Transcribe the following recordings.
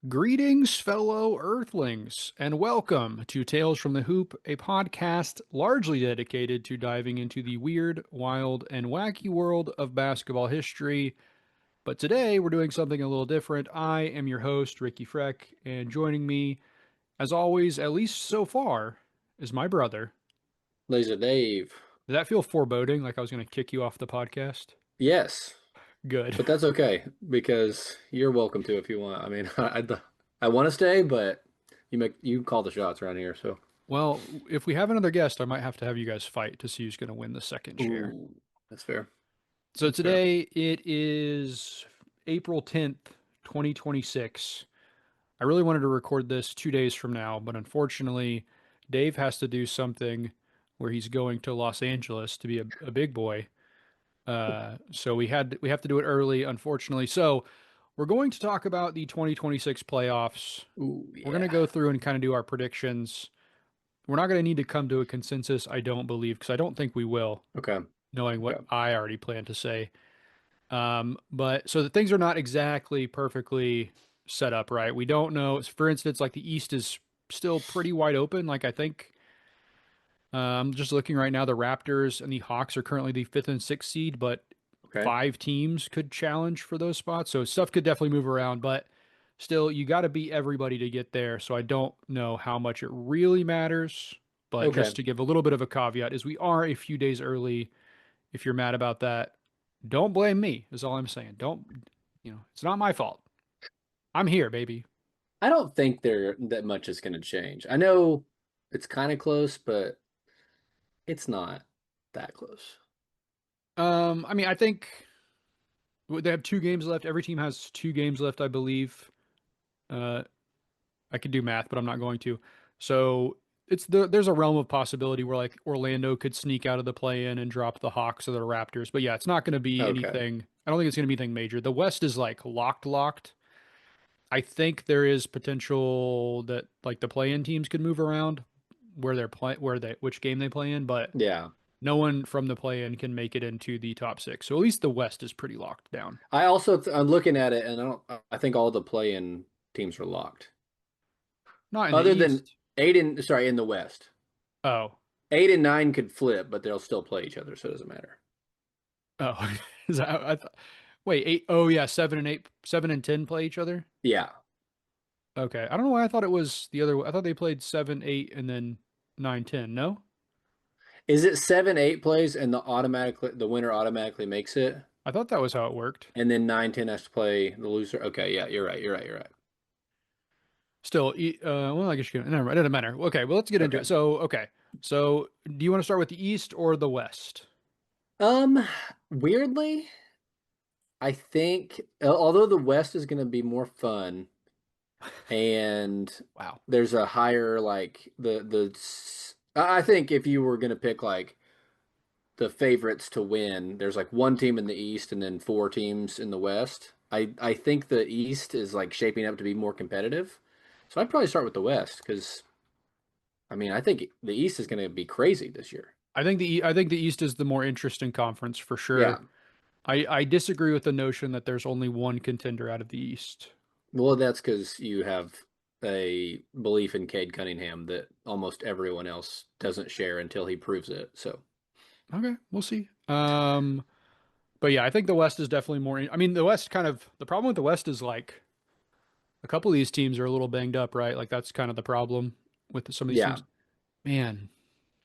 Greetings, fellow earthlings, and welcome to Tales from the Hoop, a podcast largely dedicated to diving into the weird, wild, and wacky world of basketball history. But today we're doing something a little different. I am your host, Ricky Freck, and joining me, as always, at least so far, is my brother. Laser Dave. Did that feel foreboding, like I was going to kick you off the podcast? Yes, Good. but that's okay because you're welcome to if you want. I mean, I want to stay, but you call the shots around here. So, Well, if we have another guest, I might have to have you guys fight to see who's going to win the second chair. ooh, that's fair. So That's fair. today it is April 10th, 2026. I really wanted to record this 2 days from now, but unfortunately, Dave has to do something where he's going to Los Angeles to be a big boy. So we have to do it early, unfortunately. So we're going to talk about the 2026 playoffs. Ooh, We're going to yeah. go through and kind of do our predictions. We're not going to need to come to a consensus, I don't believe, because I don't think we will, Okay. knowing what Okay. I already plan to say. But so the things are not exactly perfectly set up right. We don't know. For instance, like the East is still pretty wide open. Like I think I'm just looking right now, the Raptors and the Hawks are currently the fifth and sixth seed, but Okay. five teams could challenge for those spots. So stuff could definitely move around, but still you got to beat everybody to get there. So I don't know how much it really matters. But just Okay. to give a little bit of a caveat, is we are a few days early. If you're mad about that, don't blame me, is all I'm saying. Don't, it's not my fault. I'm here, baby. I don't think there that much is going to change. I know it's kind of close, but it's not that close. I mean, I think they have 2 games left. Every team has 2 games left, I believe. Uh, I could do math, but I'm not going to. So there's a realm of possibility where like Orlando could sneak out of the play-in and drop the Hawks or the Raptors. But yeah, it's not going to be Okay. anything. I don't think it's going to be anything major. The West is like locked. I think there is potential that like the play-in teams could move around which game they play in, but Yeah. no one from the play-in can make it into the top six. So at least the West is pretty locked down. I'm looking at it and I think all the play-in teams are locked. Not in the Other than East. sorry, in the West. Oh, 8 and 9 could flip, but they'll still play each other, so it doesn't matter. oh, is that, wait, eight? Oh yeah, 7 and 8, 7 and 10 play each other. Yeah. Okay, I don't know why I thought it was the other way. I thought they played 7, 8, and then 9, 10. No, Is it 7-8 plays and the winner automatically makes it? I thought that was how it worked. And then 9-10 has to play the loser? Okay, yeah, you're right. You're right. You're right. Still, well, I guess you can. Never mind, it doesn't matter. Okay, well, let's get into Okay. it. So, okay, so do you want to start with the East or the West? Um, weirdly, I think although the West is going to be more fun and Wow. there's a higher like I think if you were going to pick like the favorites to win. There's like one team in the East and then four teams in the West. I think the East is like shaping up to be more competitive. So I'd probably start with the West because I mean I think the East is going to be crazy this year. I think the East is the more interesting conference for Yeah. sure. I disagree with the notion that there's only one contender out of the East. Well, that's because you have a belief in Cade Cunningham that almost everyone else doesn't share until he proves it. So Okay, we'll see. But yeah, I think the West is definitely more. I mean, the West kind of the problem with the West is like a couple of these teams are a little banged up, right? Like that's kind of the problem with some of these yeah, teams. Man,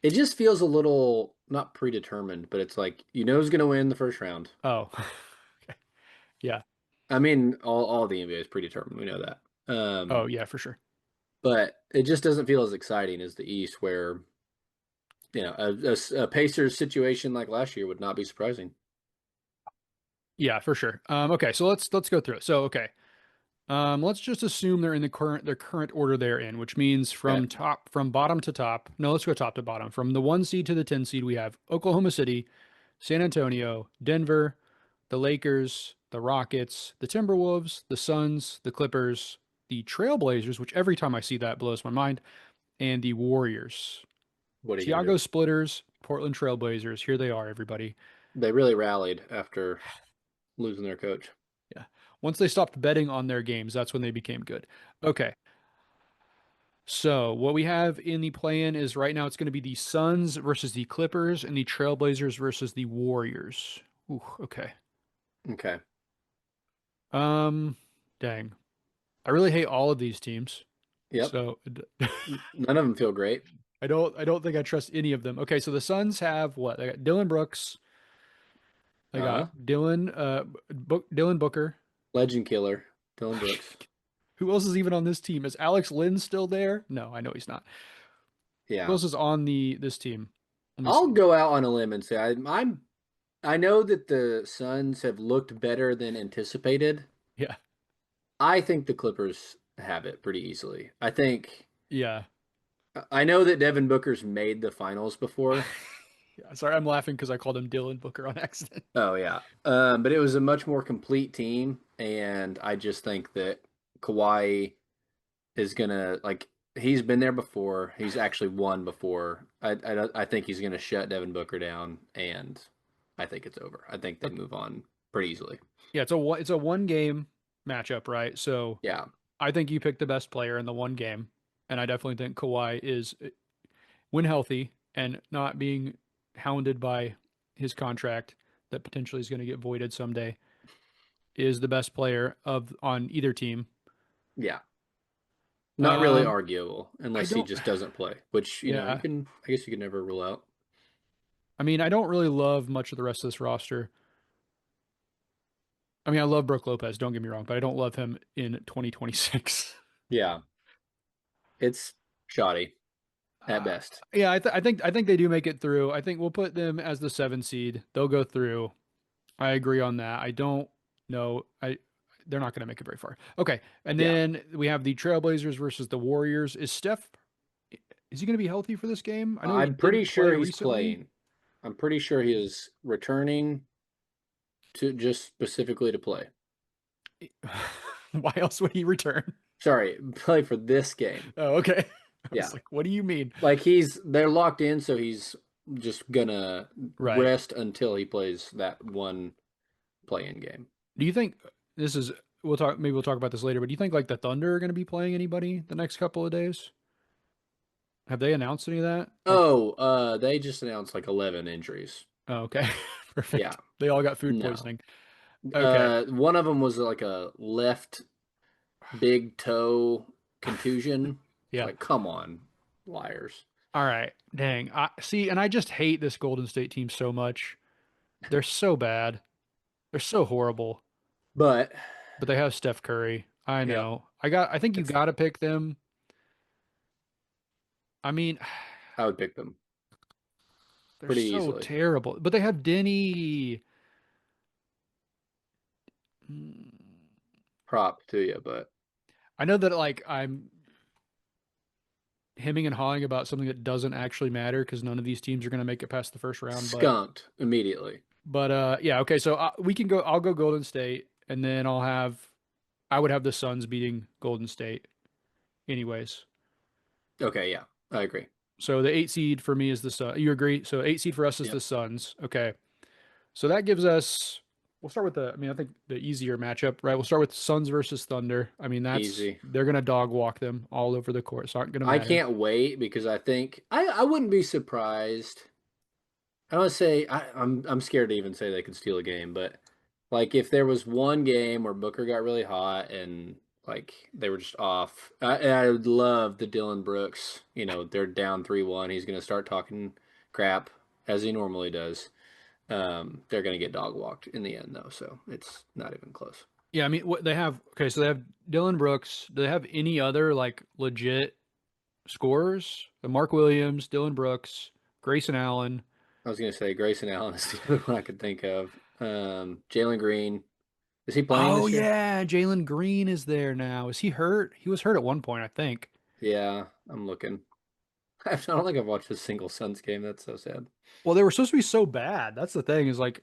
it just feels a little not predetermined, but it's like you know who's going to win the first round. oh, okay, yeah, I mean, all the NBA is predetermined. We know that. oh yeah, for sure. But it just doesn't feel as exciting as the East, where a Pacers situation like last year would not be surprising. Yeah, for sure. Okay, so let's go through it. So okay, let's just assume they're in their current order they're in, which means Okay, from bottom to top. No, let's go top to bottom. From the 1 seed to the 10 seed, we have Oklahoma City, San Antonio, Denver, the Lakers, the Rockets, the Timberwolves, the Suns, the Clippers, the Trailblazers, which every time I see that blows my mind, and the Warriors. what are you gonna Tiago do? Splitters, Portland Trailblazers. Here they are, everybody. They really rallied after losing their coach. Yeah. Once they stopped betting on their games, that's when they became good. Okay. So what we have in the plan is right now it's going to be the Suns versus the Clippers and the Trailblazers versus the Warriors. Ooh, okay. Okay. Um, dang. I really hate all of these teams. Yep. So None of them feel great. I don't think I trust any of them. Okay, so the Suns have what? They got Dylan Brooks. They got Uh-huh. Dylan Booker. Legend killer, Dylan Brooks. Who else is even on this team? Is Alex Lynn still there? No, I know he's not. Who Yeah. else is on the this team? Let me I'll see. go out on a limb and say I know that the Suns have looked better than anticipated. Yeah. I think the Clippers have it pretty easily. Yeah. I know that Devin Booker's made the finals before. Yeah. Sorry, I'm laughing because I called him Dylan Booker on accident. Oh yeah. But it was a much more complete team, and I just think that Kawhi is gonna like he's been there before. He's actually won before. I think he's gonna shut Devin Booker down, and I think it's over. I think they Okay. move on pretty easily. Yeah, it's a one game matchup, right? So Yeah, I think you picked the best player in the one game, and I definitely think Kawhi is when healthy and not being hounded by his contract that potentially is going to get voided someday is the best player of on either team. yeah. Not really Um, arguable I unless he don't, just doesn't play, which you yeah. can. I guess you can never rule out. I mean, I don't really love much of the rest of this roster. I mean, I love Brooke Lopez, don't get me wrong, but I don't love him in 2026. Yeah, it's shoddy at Uh, best. yeah, I think they do make it through. I think we'll put them as the 7 seed. They'll go through. I agree on that. I don't know. They're not going to make it very far. Okay, and Yeah, then we have the Trailblazers versus the Warriors. Is he going to be healthy for this game? I know he I'm pretty didn't play sure he's recently. playing. I'm pretty sure he is returning to just specifically to play. Why else would he return? Sorry, play for this game. Oh, okay. I was Yeah, like, what do you mean? like they're locked in, so he's just gonna Right. rest until he plays that one play-in game. Do you think this is we'll talk about this later, but do you think like the Thunder are going to be playing anybody the next couple of days? Have they announced any of that? Like, Oh, they just announced like 11 injuries. oh, okay. Yeah, Perfect. They all got food no. poisoning. Okay. One of them was like a left big toe contusion. It's Yeah. like, come on, liars. All right. Dang. I see, and I just hate this Golden State team so much. They're so bad. They're so horrible. But But they have Steph Curry. I yep, know. I think you it's got to pick them. I mean, I would pick them they're pretty so easily. terrible. But they have Denny. Hmm. Prop to you, but I know that like I'm hemming and hawing about something that doesn't actually matter because none of these teams are going to make it past the first round. skunked immediately. Yeah, okay. So we can go. I'll go Golden State, and then I would have the Suns beating Golden State, anyways. Okay, yeah, I agree. So the 8 seed for me is the Sun. You agree? So 8 seed for us is the Yep, Suns. Okay. So that gives us. We'll start with I mean, I think the easier matchup, right? We'll start with Suns versus Thunder. I mean, easy. they're gonna dog walk them all over the court. It's not gonna I matter. can't wait because I think I wouldn't be surprised. I don't say I'm scared to even say they could steal a game, but like if there was one game where Booker got really hot and like they were just off, I would love the Dylan Brooks. They're down 3-1. He's going to start talking crap as he normally does. They're going to get dog walked in the end though, so it's not even close. Yeah, I mean, what they have. Okay, so they have Dylan Brooks. Do they have any other like legit scorers? Mark Williams, Dylan Brooks, Grayson Allen. I was going to say Grayson Allen is the other one I could think of. Jalen Green, is he playing Oh this year? yeah, Jalen Green is there now. Is he hurt? He was hurt at one point, I think. Yeah, I'm looking. I don't think I've watched a single Suns game. That's so sad. Well, they were supposed to be so bad. That's the thing is like,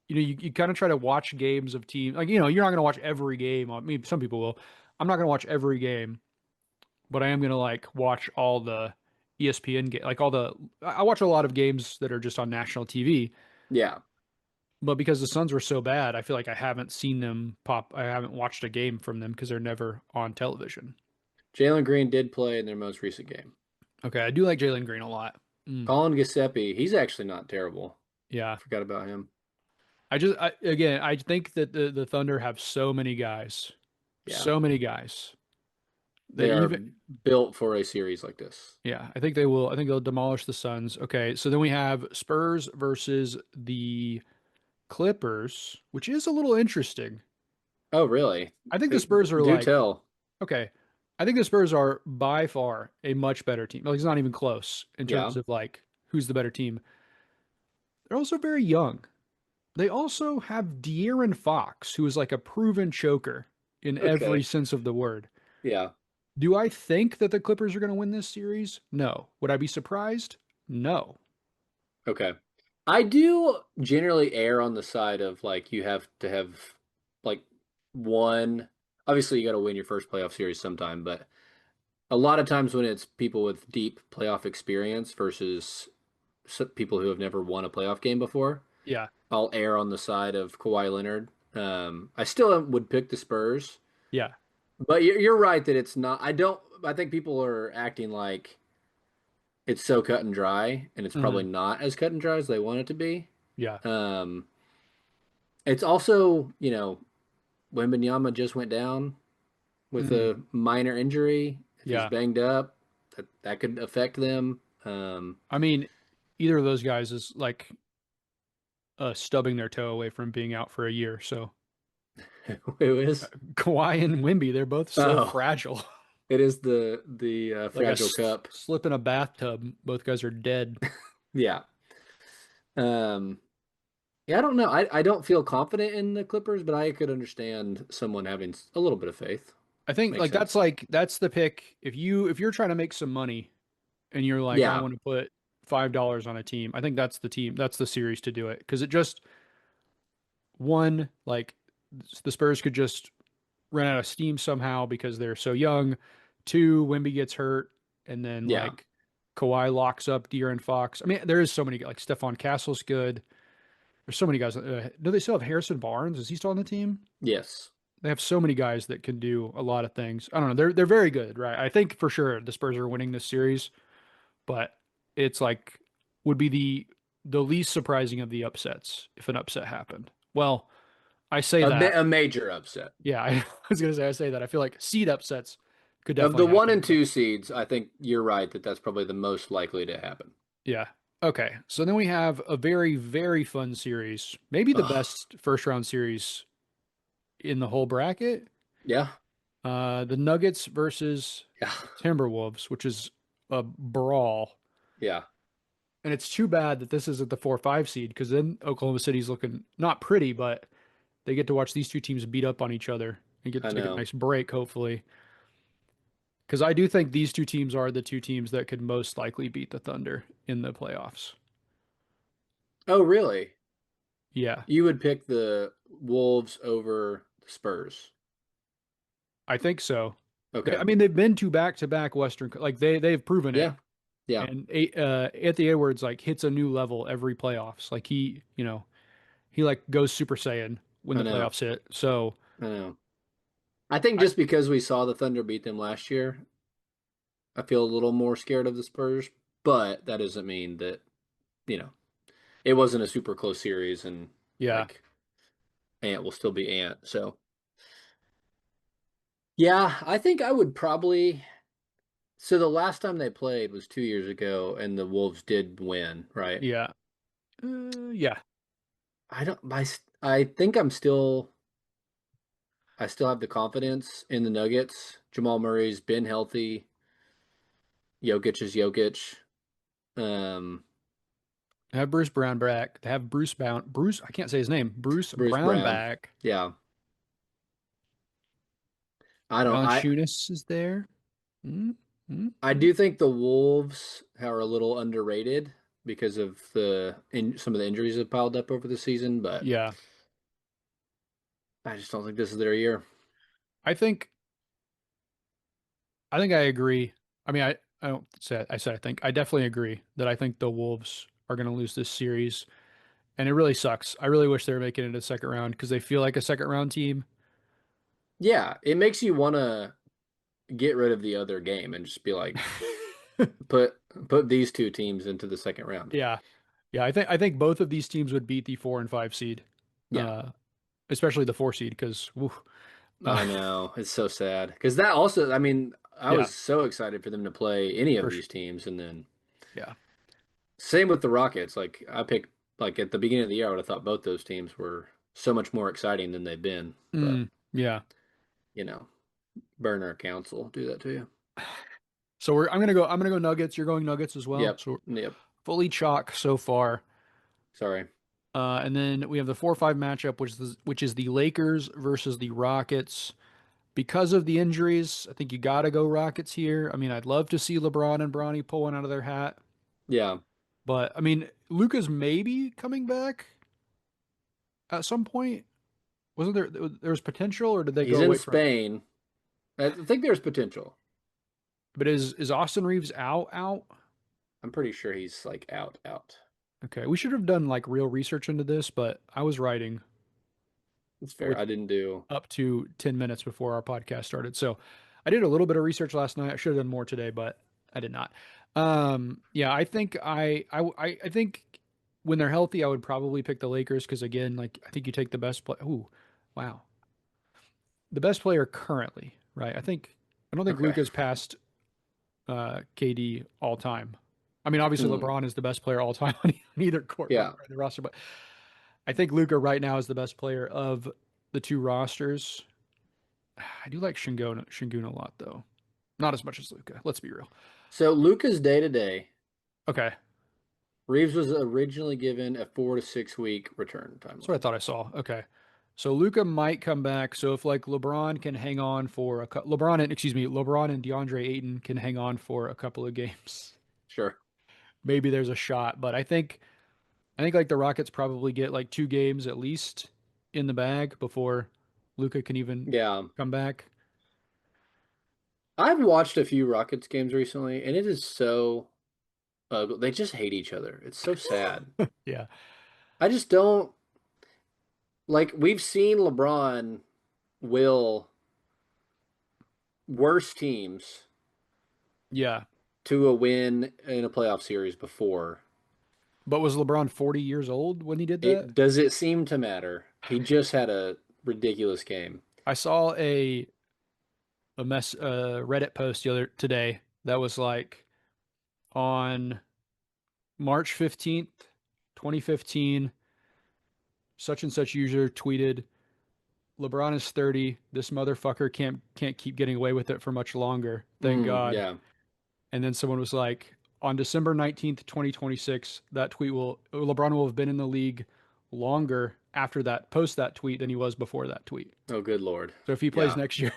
you kind of try to watch games of teams. Like, you're not going to watch every game. I mean, some people will. I'm not going to watch every game, but I am going to like watch all the ESPN game, like all the I watch a lot of games that are just on national TV. Yeah. But because the Suns were so bad, I feel like I haven't seen them pop. I haven't watched a game from them because they're never on television. Jalen Green did play in their most recent game. Okay, I do like Jalen Green a lot. Mm, Colin Giuseppe, he's actually not terrible. yeah, Forgot about him. again, I think that the Thunder have Yeah, so many guys that they are even built for a series like this. yeah, I think they will. I think they'll demolish the Suns. Okay, so then we have Spurs versus the Clippers, which is a little interesting. Oh, really? I think the Spurs are Do like tell. okay. I think the Spurs are by far a much better team. Like it's not even close in Yeah. terms of like who's the better team. They're also very young. They also have De'Aaron Fox, who is like a proven choker in every Okay. sense of the word. Yeah. Do I think that the Clippers are going to win this series? No. Would I be surprised? No. Okay. I do generally err on the side of like you have to have like one. Obviously, you got to win your first playoff series sometime, but a lot of times when it's people with deep playoff experience versus people who have never won a playoff game before, Yeah. I'll err on the side of Kawhi Leonard. I still would pick the Spurs, Yeah. but you're right that it's not. I don't. I think people are acting like it's so cut and dry, and it's probably Hmm. not as cut and dry as they want it to be. Yeah. Um, it's also, Wembanyama just went down with Hmm. a minor injury. If he's Yeah. banged up, that could affect them. I mean, either of those guys is like stubbing their toe away from being out for a year. So Who is? Kawhi and Wimby, they're both so Oh, fragile. it is the Like a fragile cup. slip in a bathtub. Both guys are dead. Yeah. Um, yeah, I don't know. I don't feel confident in the Clippers, but I could understand someone having a little bit of faith. I think Makes sense. like that's the pick. If you're trying to make some money and you're like, I Yeah. want to put $5 on a team, I think that's the team. That's the series to do it because it just one like the Spurs could just run out of steam somehow because they're so young. Two, Wimby gets hurt, and then Yeah. like Kawhi locks up De'Aaron Fox. I mean, there is so many like Stephon Castle's good. There's so many guys. Do they still have Harrison Barnes? Is he still on the team? Yes. They have so many guys that can do a lot of things. I don't know. They're very good, right? I think for sure the Spurs are winning this series, but it's like would be the least surprising of the upsets if an upset happened. Well, I say that. A major upset. Yeah, I was gonna say I say that. I feel like seed upsets could Of definitely the one happen, and but two seeds, I think you're right that that's probably the most likely to happen. yeah. Okay. So then we have a very, very fun series. Maybe the Ugh. best first round series in the whole bracket. Yeah. The Nuggets versus Yeah. Timberwolves, which is a brawl. Yeah. And it's too bad that this isn't the 4-5 seed because then Oklahoma City's looking not pretty, but they get to watch these two teams beat up on each other and get I to take a know. nice break, hopefully. Because I do think these two teams are the two teams that could most likely beat the Thunder in the playoffs. Oh, really? Yeah, You would pick the Wolves over the Spurs. I think so. Okay. I mean, they've been to back Western, like they've proven it. Yeah. Yeah. And Anthony Edwards like hits a new level every playoffs. Like he like goes Super Saiyan when I the know. playoffs hit. So I know. I think I just because we saw the Thunder beat them last year, I feel a little more scared of the Spurs, but that doesn't mean that, you know, it wasn't a super close series and yeah like Ant will still be Ant. So, yeah, I think I would probably. So the last time they played was 2 years ago, and the Wolves did win, right? yeah yeah. I don't. I think I still have the confidence in the Nuggets. Jamal Murray's been healthy. Jokic is Jokic. Um, They have Bruce Brown back. They have Bruce. I can't say his name. Bruce Bruce Brown Brown. back. Yeah, I don't. Valanciunas is there. mm mm I mm. do think the Wolves are a little underrated because of some of the injuries that piled up over the season, but Yeah, I just don't think this is their year. I think I agree. I mean, I don't say I said I think I definitely agree that I think the Wolves are going to lose this series. and it really sucks. I really wish they were making it a second round because they feel like a second round team. Yeah, it makes you want to get rid of the other game and just be like, put put these two teams into the second round. Yeah. Yeah, I think both of these teams would beat the 4 and 5 seed. Yeah, Uh especially the 4 seed because uh, I know. It's so sad because that also, I mean, I yeah, was so excited for them to play any of for sure. these teams, and then Yeah. same with the Rockets. Like I picked, like at the beginning of the year, I would have thought both those teams were so much more exciting than they've been. But Yeah. you know, burner accounts will do that to you. So I'm gonna go Nuggets. You're going Nuggets as well. Yep. So we're Yep. fully chalk so far. Sorry. And then we have the 4-5 matchup, which is the Lakers versus the Rockets. Because of the injuries, I think you got to go Rockets here. I mean, I'd love to see LeBron and Bronny pull one out of their hat, Yeah. but I mean, Luca's maybe coming back at some point. Wasn't there was potential, or did they go He's in away from? Spain. I think there's potential. But is Austin Reeves out? Out? I'm pretty sure he's like out, out. Okay, we should have done like real research into this, but I was writing It's fair. with I didn't do. up to 10 minutes before our podcast started. So I did a little bit of research last night. I should have done more today, but I did not. Yeah, I think I think when they're healthy, I would probably pick the Lakers because again, like I think you take the best play. Ooh, wow, the best player currently, right? I don't think Okay. Luka's passed KD all time. I mean, obviously Hmm. LeBron is the best player all time on either court Yeah. or the roster, but I think Luka right now is the best player of the two rosters. I do like Shingun a lot though. Not as much as Luca. Let's be real. So Luca's day to day. Okay, Reeves was originally given a 4 to 6 week return that's what I timeline. thought I saw. Okay, so Luca might come back. So if like LeBron can hang on for LeBron and DeAndre Ayton can hang on for a couple of games, Sure. maybe there's a shot. But I think like the Rockets probably get like 2 games at least in the bag before Luca can even Yeah. come back. I've watched a few Rockets games recently, and it is so ugly. They just hate each other. It's so sad. Yeah, I just don't like. We've seen LeBron will worse teams yeah. to a win in a playoff series before. But was LeBron 40 years old when he did that? It does it seem to matter? He just had a ridiculous game. I saw a Reddit post today that was like on March 15th, 2015, such and such user tweeted, LeBron is 30. This motherfucker can't keep getting away with it for much longer. Thank God. Yeah. And then someone was like, on December 19th, 2026, that tweet will LeBron will have been in the league longer after that post that tweet than he was before that tweet. Oh, good Lord. So if he plays Yeah. next year,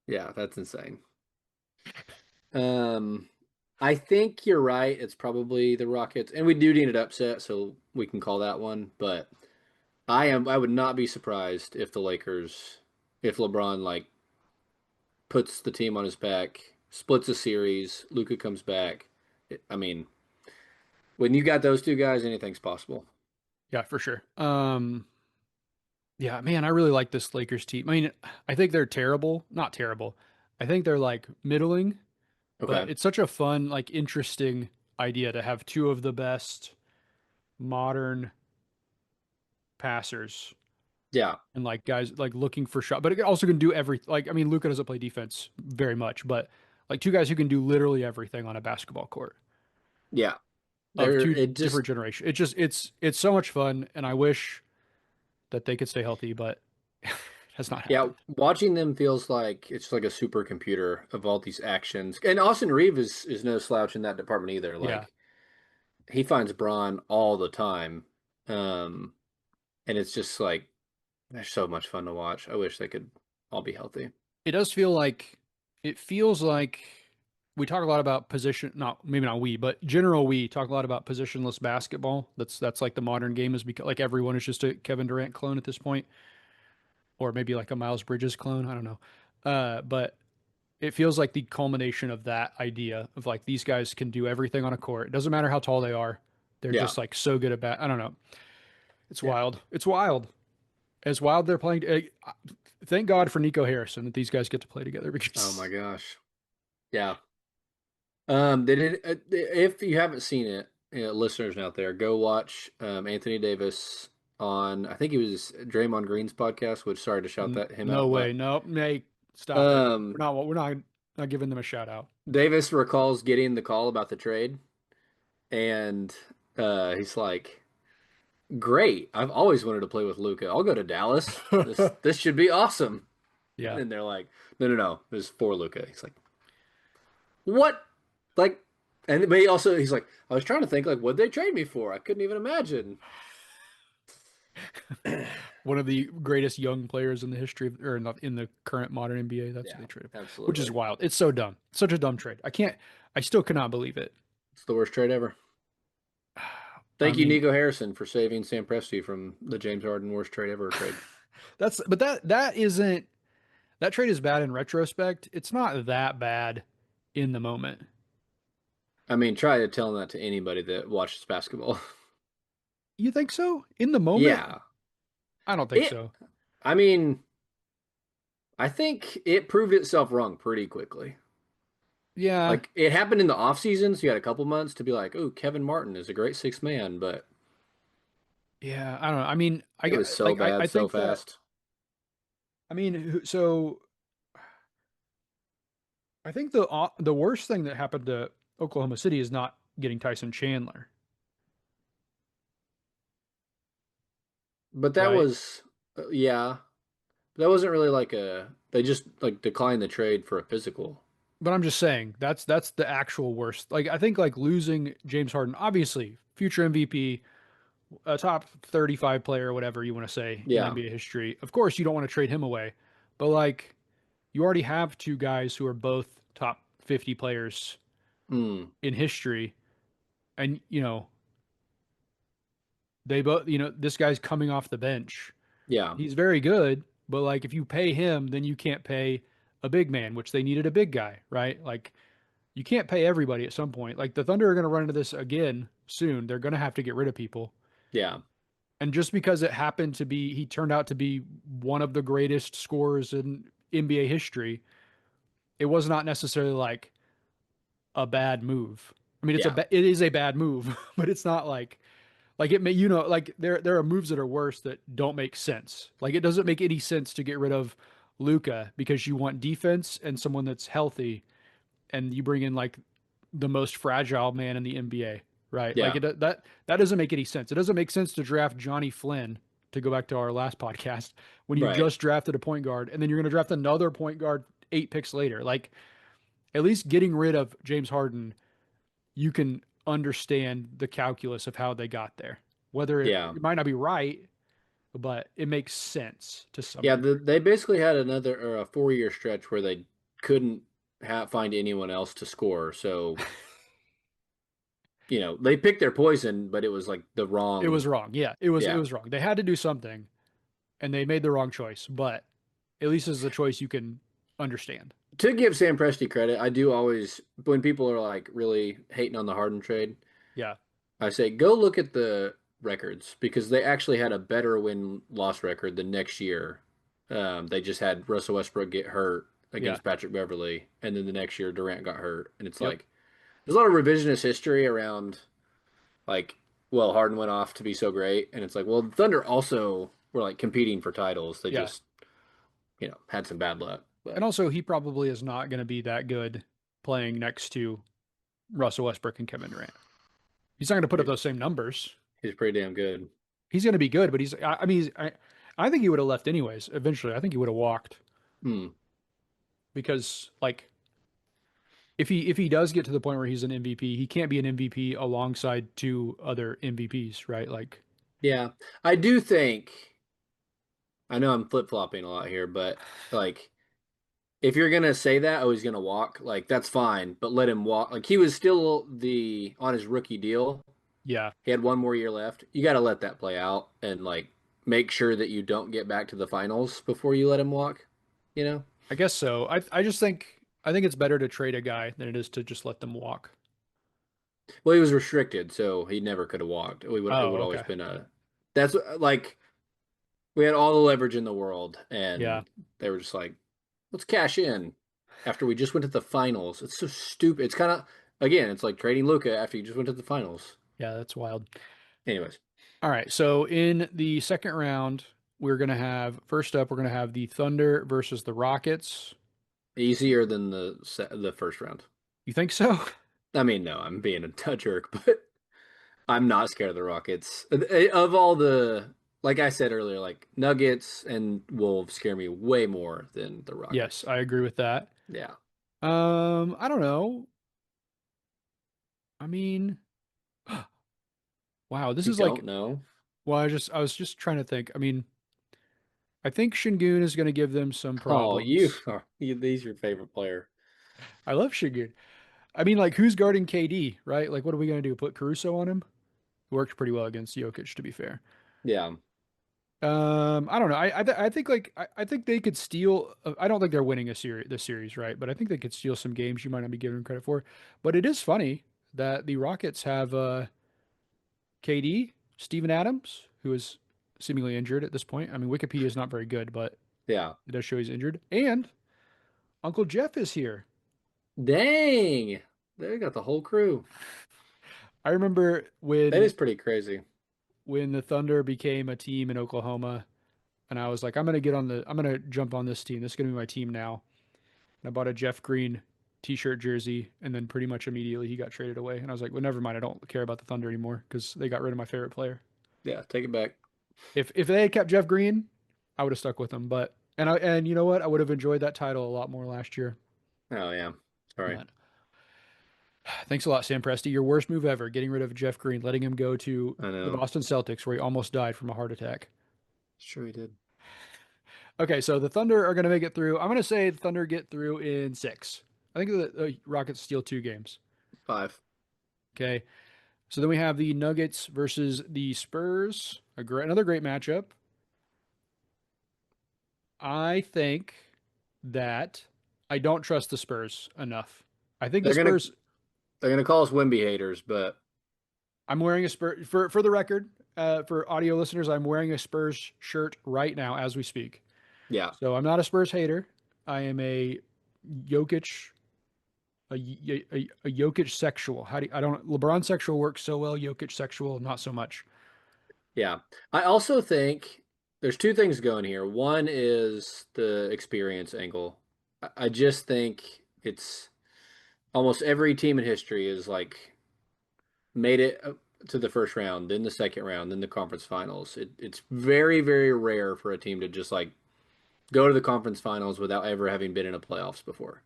Yeah, that's insane. Um, I think you're right. It's probably the Rockets, and we do need an upset, so we can call that one. But I would not be surprised if the Lakers, if LeBron like puts the team on his back, splits a series, Luka comes back. I mean, when you got those two guys, anything's possible. yeah, for sure. Yeah, man, I really like this Lakers team. I mean, I think they're terrible. Not terrible. I think they're like middling, but Okay. it's such a fun, like interesting idea to have two of the best modern passers Yeah. and like guys like looking for shot, but it also can do every like I mean, Luka doesn't play defense very much, but like two guys who can do literally everything on a basketball court Yeah. of There two it just different generations. It's so much fun, and I wish that they could stay healthy, but it has not yeah, happened. watching them feels like it's like a supercomputer of all these actions. And Austin Reeves is no slouch in that department either. Yeah. Like he finds Braun all the time. Um, and it's just like they're so much fun to watch. I wish they could all be healthy. It does feel like it feels like we talk a lot about position, not maybe not we, but general we talk a lot about positionless basketball. That's like the modern game is because like everyone is just a Kevin Durant clone at this point, or maybe like a Miles Bridges clone. I don't know. But it feels like the culmination of that idea of like these guys can do everything on a court. It doesn't matter how tall they are. They're Yeah. just like so good at bat. I don't know. It's Yeah. wild. It's wild. It's wild they're playing. Thank God for Nico Harrison that these guys get to play together Oh my because gosh. Yeah. They did. If you haven't seen it, listeners out there, go watch Anthony Davis on. I think it was Draymond Green's podcast. Which sorry to shout that him no out, way. but No, hey, stop it. um, We're not giving them a shout out. Davis recalls getting the call about the trade, and he's like, "Great! I've always wanted to play with Luca. I'll go to Dallas. This should be awesome." Yeah. And they're like, "No, no, no. It was for Luca." He's like, "What? Like?" And but he's like, "I was trying to think like what they trade me for. I couldn't even imagine." One of the greatest young players in the history of, or not in the current modern NBA. That's who Yeah, they traded, which is absolutely. wild. It's so dumb. Such a dumb trade. I still cannot believe it. It's the worst trade ever. I Thank you, mean, Nico Harrison, for saving Sam Presti from the James Harden worst trade ever trade. but that isn't, that trade is bad in retrospect. It's not that bad in the moment. I mean, try to tell that to anybody that watches basketball. You think so? In the moment? Yeah. I don't think It, so. I mean, I think it proved itself wrong pretty quickly. Yeah. Like, it happened in the off season, so you had a couple months to be like, oh, Kevin Martin is a great sixth man, but Yeah, I don't know. I mean, it was so I bad so think that, fast. I mean, so I think the worst thing that happened to Oklahoma City is not getting Tyson Chandler, But that right? was, yeah, that wasn't really like they just like declined the trade for a physical. But I'm just saying that's the actual worst. Like I think like losing James Harden, obviously future MVP, a top 35 player, whatever you want to say in Yeah. NBA history. Of course, you don't want to trade him away, but like you already have two guys who are both top 50 players Mm, in history, and they both, this guy's coming off the bench. yeah. He's very good, but like if you pay him, then you can't pay a big man, which they needed a big guy, right? Like you can't pay everybody at some point. Like the Thunder are going to run into this again soon. They're going to have to get rid of people. Yeah. And just because it happened to be, he turned out to be one of the greatest scorers in NBA history, it was not necessarily like a bad move. I mean, Yeah. it is a bad move, but it's not like it may, like there are moves that are worse that don't make sense. Like it doesn't make any sense to get rid of Luca because you want defense and someone that's healthy, and you bring in like the most fragile man in the NBA, right? Like Yeah. that doesn't make any sense. It doesn't make sense to draft Johnny Flynn, to go back to our last podcast, when you Right. just drafted a point guard and then you're going to draft another point guard 8 picks later. Like at least getting rid of James Harden, you can understand the calculus of how they got there. Whether Yeah. it might not be right, but it makes sense to some Yeah. degree. They basically had another or a 4 year stretch where they couldn't find anyone else to score. So, they picked their poison, but it was like the It was wrong. wrong. Yeah, it Yeah. was wrong. They had to do something and they made the wrong choice, but at least it's a choice you can understand. To give Sam Presti credit, I do always, when people are like really hating on the Harden trade, Yeah. I say go look at the records because they actually had a better win loss record the next year. They just had Russell Westbrook get hurt Yeah. against Patrick Beverly, and then the next year Durant got hurt, and it's Yep. like there's a lot of revisionist history around like, well, Harden went off to be so great, and it's like, well, the Thunder also were like competing for titles. They Yeah. just had some bad luck, And but also, he probably is not going to be that good playing next to Russell Westbrook and Kevin Durant. He's not going to put up those same numbers. he's pretty damn good. He's going to be good, but I mean, I think he would have left anyways. Eventually, I think he would have walked Hmm. because, like, if he does get to the point where he's an MVP, he can't be an MVP alongside two other MVPs, right? Like, Yeah, I do think I know I'm flip flopping a lot here, but like if you're gonna say that, oh, he's gonna walk, like that's fine, but let him walk. Like he was still the on his rookie deal. yeah, He had one more year left. You got to let that play out and like make sure that you don't get back to the finals before you let him walk. You know? I guess so. I just think it's better to trade a guy than it is to just let them walk. Well, he was restricted, so he never could have walked. It would Oh, always okay. been a. That's like we had all the leverage in the world, Yeah, and they were just like, let's cash in after we just went to the finals. It's so stupid. It's kind of again, it's like trading Luca after you just went to the finals. yeah, that's wild. Anyways, All right, so in the second round, we're gonna have first up, we're gonna have the Thunder versus the Rockets. easier than the first round. You think so? I mean, no, I'm being a jerk, but I'm not scared of the Rockets. Of all the, like I said earlier, like Nuggets and Wolves scare me way more than the Yes, Rockets. I agree with that. Yeah. I don't know. I mean, wow, this You is like, don't know? well, I was just trying to think. I mean, I think Shingun is going to give them some Oh, problems. he's your favorite player. I love Shingun. I mean, like, who's guarding KD, right? Like, what are we going to do? Put Caruso on him? Worked pretty well against Jokic, to be fair. Yeah. I don't know. I think like I think they could steal. I don't think they're winning this series, right? But I think they could steal some games you might not be giving them credit for. But it is funny that the Rockets have KD, Steven Adams, who is seemingly injured at this point. I mean, Wikipedia is not very good, but Yeah. it does show he's injured. And Uncle Jeff is here. Dang. They got the whole crew. I remember That is when pretty crazy. the Thunder became a team in Oklahoma, and I was like, I'm gonna jump on this team. This is gonna be my team now. And I bought a Jeff Green t-shirt jersey, and then pretty much immediately he got traded away. And I was like, well, never mind. I don't care about the Thunder anymore because they got rid of my favorite player. Yeah, take it back. If they had kept Jeff Green, I would have stuck with him. But and you know what? I would have enjoyed that title a lot more last year. Oh yeah. Sorry. But thanks a lot, Sam Presti. Your worst move ever, getting rid of Jeff Green, letting him go to I the know. Boston Celtics, where he almost died from a heart attack. Sure he did. Okay, so the Thunder are going to make it through. I'm going to say the Thunder get through in six. I think the Rockets steal two games. 5. Okay. So then we have the Nuggets versus the Spurs. Another great matchup. I think that I don't trust the Spurs enough. I think the They're gonna Spurs. they're gonna call us Wimby haters, but I'm wearing a Spurs for the record. For audio listeners, I'm wearing a Spurs shirt right now as we speak. yeah. So I'm not a Spurs hater. I am a Jokic a Jokic sexual. I don't LeBron sexual works so well. Jokic sexual not so much. Yeah. I also think there's two things going here. One is the experience angle. I just think it's almost every team in history is like made it to the first round, then the second round, then the conference finals. It's very, very rare for a team to just like go to the conference finals without ever having been in a playoffs before.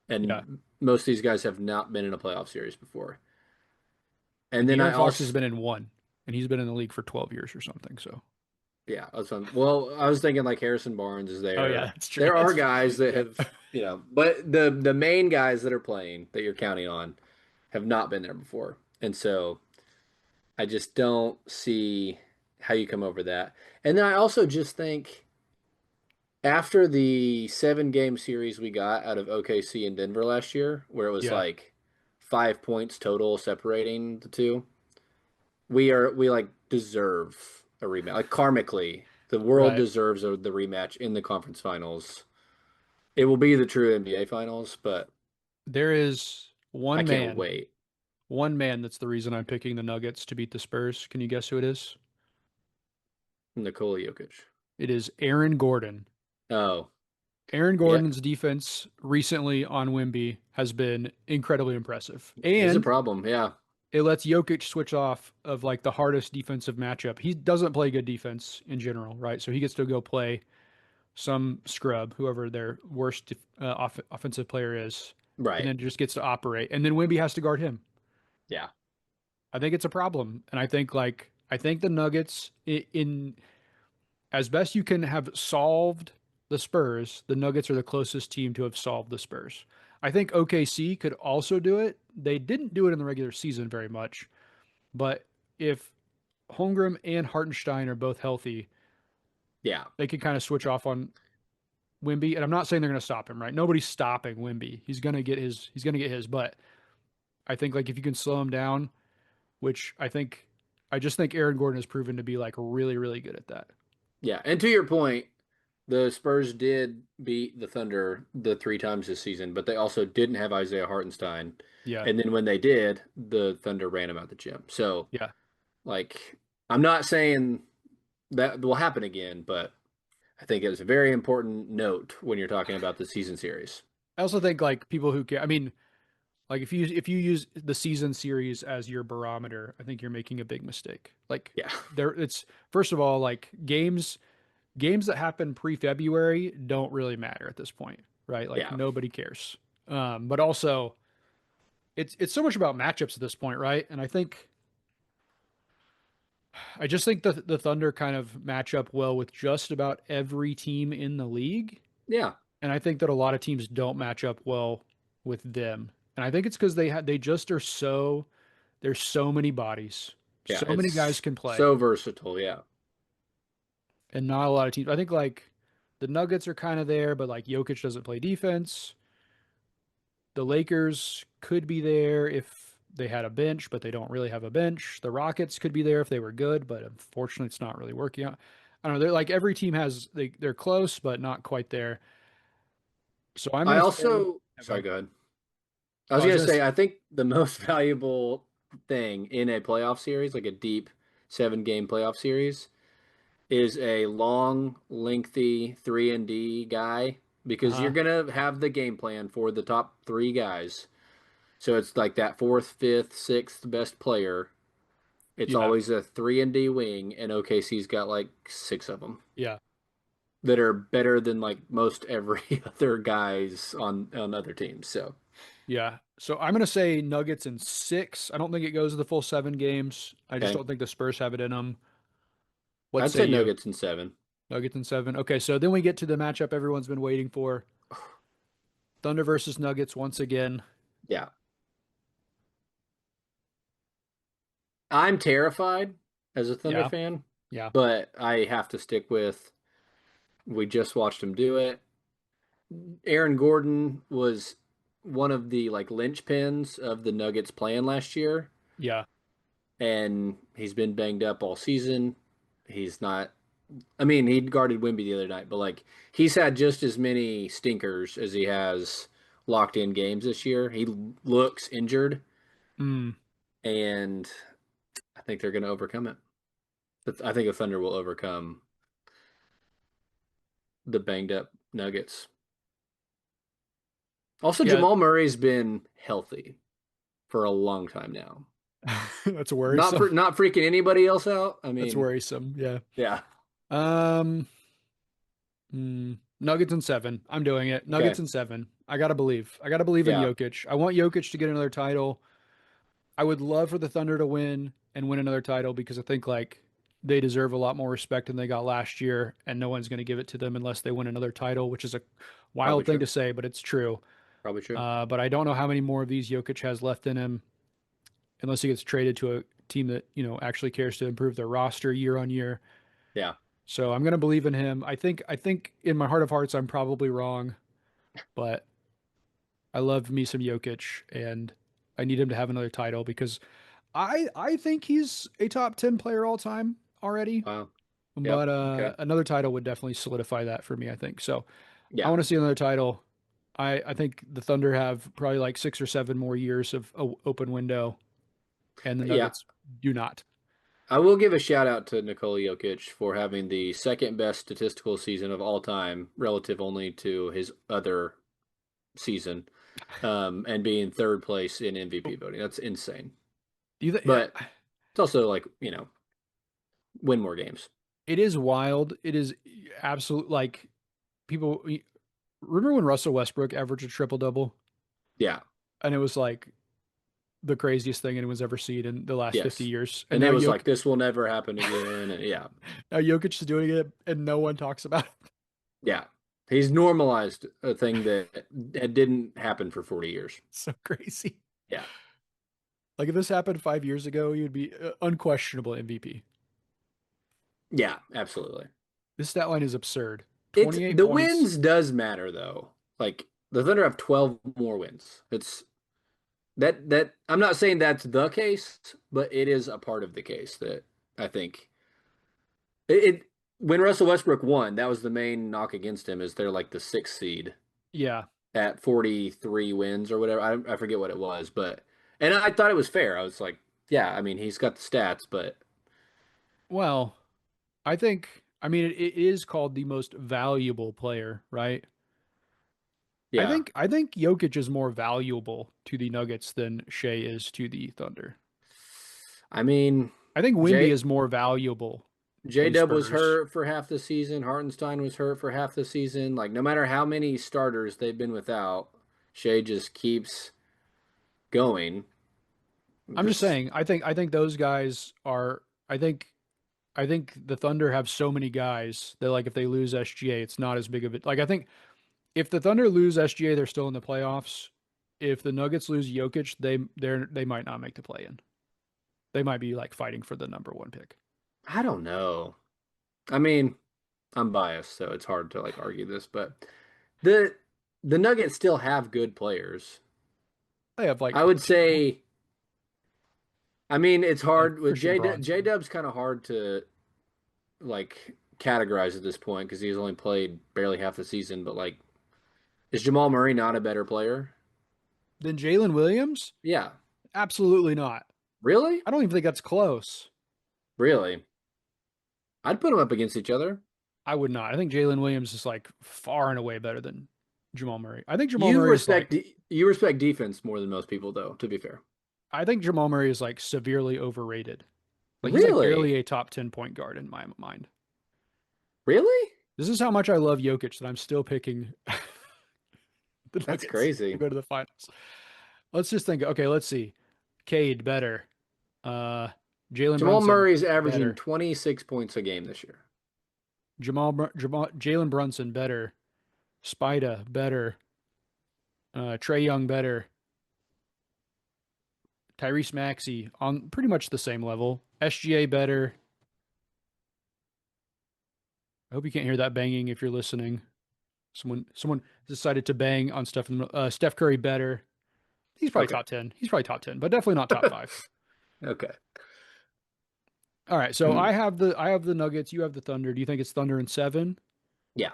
Yeah, And most of these guys have not been in a playoff series before. And then I De'Aaron Fox has also been in one, and he's been in the league for 12 years or something. So. Yeah, that's fun. Well, I was thinking like Harrison Barnes is Oh yeah, there. that's true. There are That's true. guys that Yeah. have, but the main guys that are playing that you're counting on have not been there before. And so I just don't see how you come over that. And then I also just think after the 7 game series we got out of OKC and Denver last year, where it was Yeah. like 5 points total separating the two, we like deserve a rematch. Like karmically, the world Right. deserves the rematch in the conference finals. It will be the true NBA finals, but There is I can't wait. one man that's the reason I'm picking the Nuggets to beat the Spurs. Can you guess who it is? Nikola Jokic. It is Aaron Gordon. Oh, Aaron yeah, Gordon's defense recently on Wimby has been incredibly impressive. it's a And problem. Yeah, it lets Jokic switch off of like the hardest defensive matchup. He doesn't play good defense in general, right? So he gets to go play some scrub, whoever their worst offensive player is, and right. then just gets to operate. And then Wimby has to guard him. Yeah, I think it's a problem, and I think the Nuggets in as best you can have solved the Spurs, the Nuggets are the closest team to have solved the Spurs. I think OKC could also do it. They didn't do it in the regular season very much, but if Holmgren and Hartenstein are both healthy, yeah, they could kind of switch off on Wimby. And I'm not saying they're going to stop him, right? Nobody's stopping Wimby. He's going to get his. He's going to get his. But I think like if you can slow him down, which I think I just think Aaron Gordon has proven to be like really, really good at that. Yeah, and to your point, the Spurs did beat the Thunder the three times this season, but they also didn't have Isaiah Hartenstein. Yeah. And then when they did, the Thunder ran him out the gym. So, Yeah. like, I'm not saying that will happen again, but I think it was a very important note when you're talking about the season series. I also think like people who care, I mean, like if you use the season series as your barometer, I think you're making a big mistake. Like Yeah, there it's first of all like games that happen pre-February don't really matter at this point, right? Like yeah, nobody cares. But also it's so much about matchups at this point, right? And I just think the Thunder kind of match up well with just about every team in the league. yeah, And I think that a lot of teams don't match up well with them. And I think it's because they just are so there's so many bodies, yeah. so many guys It's can play, so versatile. Yeah, and not a lot of teams. I think like the Nuggets are kind of there, but like Jokic doesn't play defense. The Lakers could be there if they had a bench, but they don't really have a bench. The Rockets could be there if they were good, but unfortunately, it's not really working out. I don't know. They're like every team has they're close, but not quite there. So I'm I gonna say, also, yeah, go sorry, ahead. go ahead. I Oh, was I was gonna gonna say, I think the most valuable thing in a playoff series, like a deep 7 game playoff series, is a long, lengthy 3-and-D guy because you're uh gonna have the game plan for the top three guys. So it's like that fourth, fifth, sixth best player. It's yeah, always a 3-and-D wing, and OKC's got like six of them yeah, that are better than like most every other guys on other teams. So yeah. So I'm gonna say Nuggets in six. I don't think it goes to the full 7 games. I just okay, don't think the Spurs have it in them. What I'd say say you? Nuggets in 7. Nuggets in seven. Okay, so then we get to the matchup everyone's been waiting for. Thunder versus Nuggets once again. Yeah, I'm terrified as a Thunder Yeah, fan, yeah, but I have to stick with. We just watched him do it. Aaron Gordon was one of the like linchpins of the Nuggets plan last year, yeah. and he's been banged up all season. He's not. I mean, he guarded Wimby the other night, but like he's had just as many stinkers as he has locked in games this year. He looks injured, Mm, and I think they're going to overcome it. I think the Thunder will overcome the banged up Nuggets. Also, yeah, Jamal Murray's been healthy for a long time now. that's Not worrisome. for not freaking anybody else out. I That's mean, worrisome. Yeah. yeah. Um, Nuggets in seven. I'm doing it. Nuggets Okay. in seven. I gotta believe. I gotta believe in Yeah, Jokic. I want Jokic to get another title. I would love for the Thunder to win and win another title because I think like they deserve a lot more respect than they got last year, and no one's going to give it to them unless they win another title, which is a probably wild thing true. to say, but it's true. Probably true. But I don't know how many more of these Jokic has left in him unless he gets traded to a team that actually cares to improve their roster year on year. Yeah. So I'm going to believe in him. I think in my heart of hearts I'm probably wrong, but I love me some Jokic and I need him to have another title because I think he's a top 10 player all time already, Wow. Yep. but Okay. another title would definitely solidify that for me, I think. So I Yeah. want to see another title. I think the Thunder have probably like 6 or 7 more years of open window, and the Yeah. Nuggets do not. I will give a shout out to Nikola Jokic for having the second best statistical season of all time, relative only to his other season, and being third place in MVP voting. That's insane. Do you think But it's also like, win more games. it is wild? It is absolute like people remember when Russell Westbrook averaged a triple double, Yeah. and it was like the craziest thing anyone's ever seen in the last 50 Yes. years, and And it was like, this will never happen again. And yeah. Now Jokic is doing it, and no one talks about it. Yeah. He's normalized a thing that didn't happen for 40 years. It's so crazy. Yeah. Like if this happened 5 years ago, you'd be unquestionable MVP. Yeah, absolutely. This stat line is absurd. It's 28 the points. wins does matter though. Like the Thunder have 12 more wins. It's that I'm not saying that's the case, but it is a part of the case that I think it when Russell Westbrook won, that was the main knock against him is they're like the sixth seed Yeah. at 43 wins or whatever. I forget what it was, but and I thought it was fair. I was like, yeah, I mean, he's got the stats, but Well, I mean, it is called the most valuable player, right? yeah. I think Jokic is more valuable to the Nuggets than Shea is to the Thunder. I mean, I think Wimby J is more valuable to J the Dub was Spurs. hurt for half the season. Hartenstein was hurt for half the season. Like no matter how many starters they've been without, Shea just keeps going. I'm just Just saying, I think those guys are I think the Thunder have so many guys that like if they lose SGA, it's not as big of it. Like I think if the Thunder lose SGA, they're still in the playoffs. If the Nuggets lose Jokic, they might not make the play in. They might be like fighting for the number one pick. I don't know. I mean, I'm biased, so it's hard to like argue this, but the the Nuggets still have good players. They have like I would two, say. I mean, it's like hard with Christian J Bronson. Dub's kind of hard to like categorize at this point because he's only played barely half the season. But like, is Jamal Murray not a better player? Then Jalen Williams? Yeah, Absolutely not. really, I don't even think that's close. really. I'd put them up against each other. I would not. I think Jalen Williams is like far and away better than Jamal Murray. You respect defense more than most people, though. To be fair, I think Jamal Murray is like severely overrated. Like he's like really, barely a top 10 point guard in my mind. really, This is how much I love Jokic that I'm still picking the that's Nuggets to crazy. go to the finals. Let's just think. Okay, let's see. Cade better. Uh, Jalen Jamal Brunson Murray's averaging better. 26 points a game this year. Jalen Brunson better. Spida better. Trey Young better. Tyrese Maxey on pretty much the same level. SGA better. I hope you can't hear that banging if you're listening. Someone decided to bang on Steph Curry better. He's probably Okay. top 10. He's probably top 10, but definitely not top 5. Okay. All right, so I have the Nuggets, you have the Thunder. Do you think it's Thunder in 7? Yeah.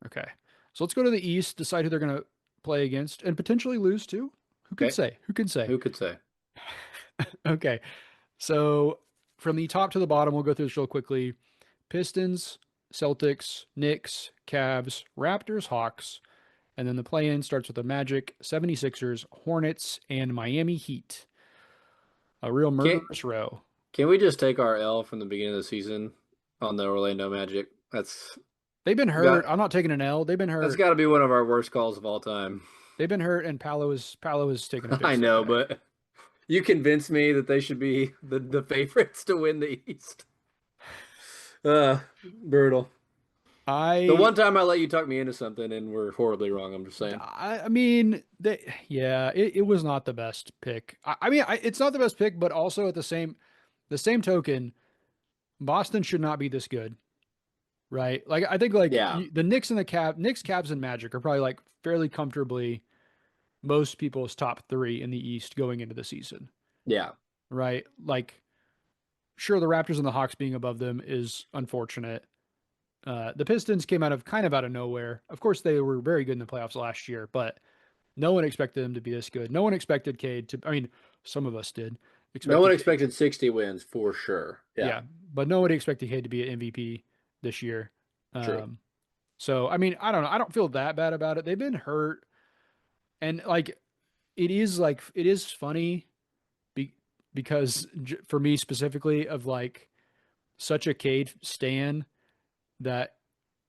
Okay. So let's go to the East, decide who they're going to play against and potentially lose to. Who can Okay. say? Who can say? Who could say? Okay. So from the top to the bottom, we'll go through this real quickly. Pistons, Celtics, Knicks, Cavs, Raptors, Hawks, and then the play-in starts with the Magic, 76ers, Hornets, and Miami Heat. A real Can't murderous row. can we just take our L from the beginning of the season on the Orlando Magic? They've been hurt. Got I'm not taking an L. They've been that's hurt. got to be one of our worst calls of all time. They've been hurt, and Palo is taking a big I step know, back. but you convinced me that they should be the favorites to win the East. Brutal. The I one time I let you talk me into something and we're horribly wrong, I'm just saying. I mean, yeah, it was not the best pick. I mean, it's not the best pick, but also at the same token, Boston should not be this good, right? Like I think like Yeah. the Knicks and the Knicks, Cavs, and Magic are probably like fairly comfortably most people's top 3 in the East going into the season, Yeah. right? Like, sure, the Raptors and the Hawks being above them is unfortunate. The Pistons came kind of out of nowhere. Of course, they were very good in the playoffs last year, but no one expected them to be this good. No one expected Cade to. I mean, some of us did No one expected Cade. expected 60 wins for sure. Yeah. Yeah, but nobody expected Cade to be an MVP this year. True. Um, so I mean, I don't know. I don't feel that bad about it. They've been hurt, and like it is funny be, because for me specifically of like such a Cade stan that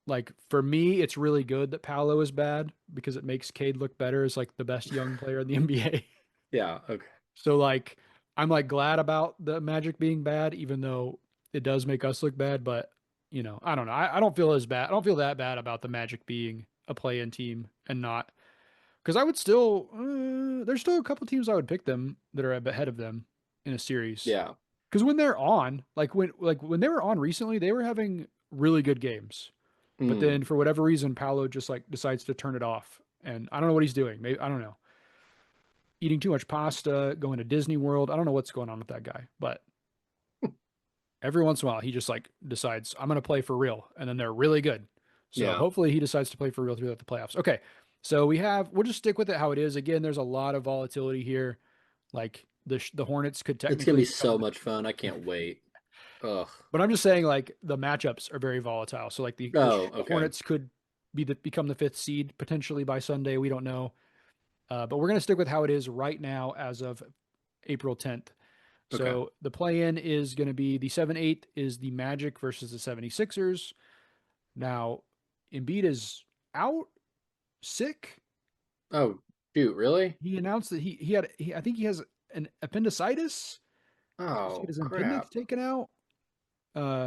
like for me it's really good that Paolo is bad because it makes Cade look better as like the best young player in the NBA. Yeah. Okay. So like I'm like glad about the Magic being bad, even though it does make us look bad. But you know, I don't know. I don't feel as bad. I don't feel that bad about the Magic being a play-in team and not because I would still. There's still a couple teams I would pick them that are ahead of them in a series. Yeah. Because when they're on, like when they were on recently, they were having really good games. But Mm. then for whatever reason, Paolo just like decides to turn it off, and I don't know what he's doing. Maybe I don't know. eating too much pasta, going to Disney World. I don't know what's going on with that guy, but every once in a while he just like decides I'm going to play for real, and then they're really good. So Yeah. hopefully he decides to play for real throughout the playoffs. Okay, so we'll just stick with it how it is. Again, there's a lot of volatility here. Like the Hornets could It's gonna technically be become so the, much fun. I can't wait. Ugh. but I'm just saying like the matchups are very volatile. So like Oh, the okay. Hornets could become the fifth seed potentially by Sunday. We don't know. But we're going to stick with how it is right now as of April 10th. Okay. So the play in is going to be the 7-8 is the Magic versus the 76ers. Now, Embiid is out, sick. Oh, shoot, really? He announced that I think he has an appendicitis. Supposed to get Oh, his appendix crap. taken out.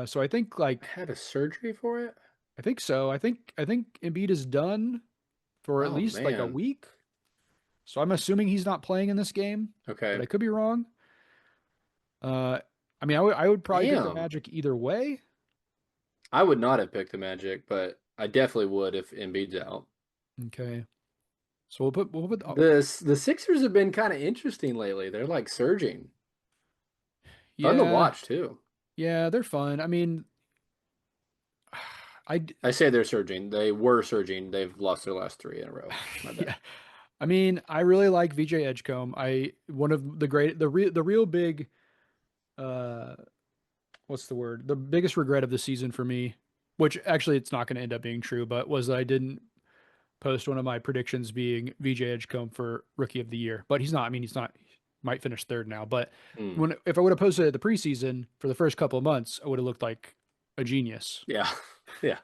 So Had a surgery for it? I think so. I think Embiid is done for at Oh, least like a man. week. So I'm assuming he's not playing in this game, but Okay. I could be wrong. Uh, I mean, I would probably pick the Damn. Magic either way. I would not have picked the Magic, but I definitely would if Embiid's out. Okay, so we'll put The Sixers have been kind of interesting lately. They're like surging. Fun to yeah, watch too. yeah, they're fun. I mean, I I say they're surging. They were surging. They've lost their last three in a row. My bad. yeah, I mean, I really like VJ Edgecombe. I one of the real big uh what's the word? The biggest regret of the season for me, which actually it's not going to end up being true, but was that I didn't post one of my predictions being VJ Edgecombe for Rookie of the Year. But he's not. I mean, he's not. Might finish third now. But Hmm. when if I would have posted it the preseason for the first couple of months, I would have looked like a genius. Yeah. Yeah.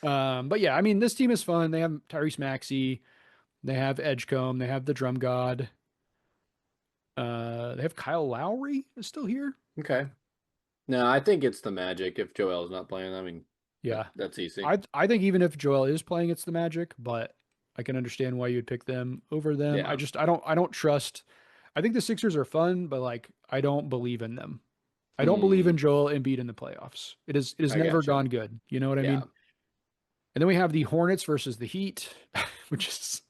But yeah, I mean, this team is fun. They have Tyrese Maxey, they have Edgecombe, they have the Drum God, they have Kyle Lowry is still here. Okay. No, I think it's the Magic if Joel's not playing. I mean, Yeah, that's easy. I think even if Joel is playing, it's the Magic, but I can understand why you'd pick them over them. Yeah. I don't trust. I think the Sixers are fun, but like I don't believe in them. I don't believe Hmm. in Joel Embiid in the playoffs. It has I never gotcha. gone good. You know what I Yeah. mean? And then we have the Hornets versus the Heat, which is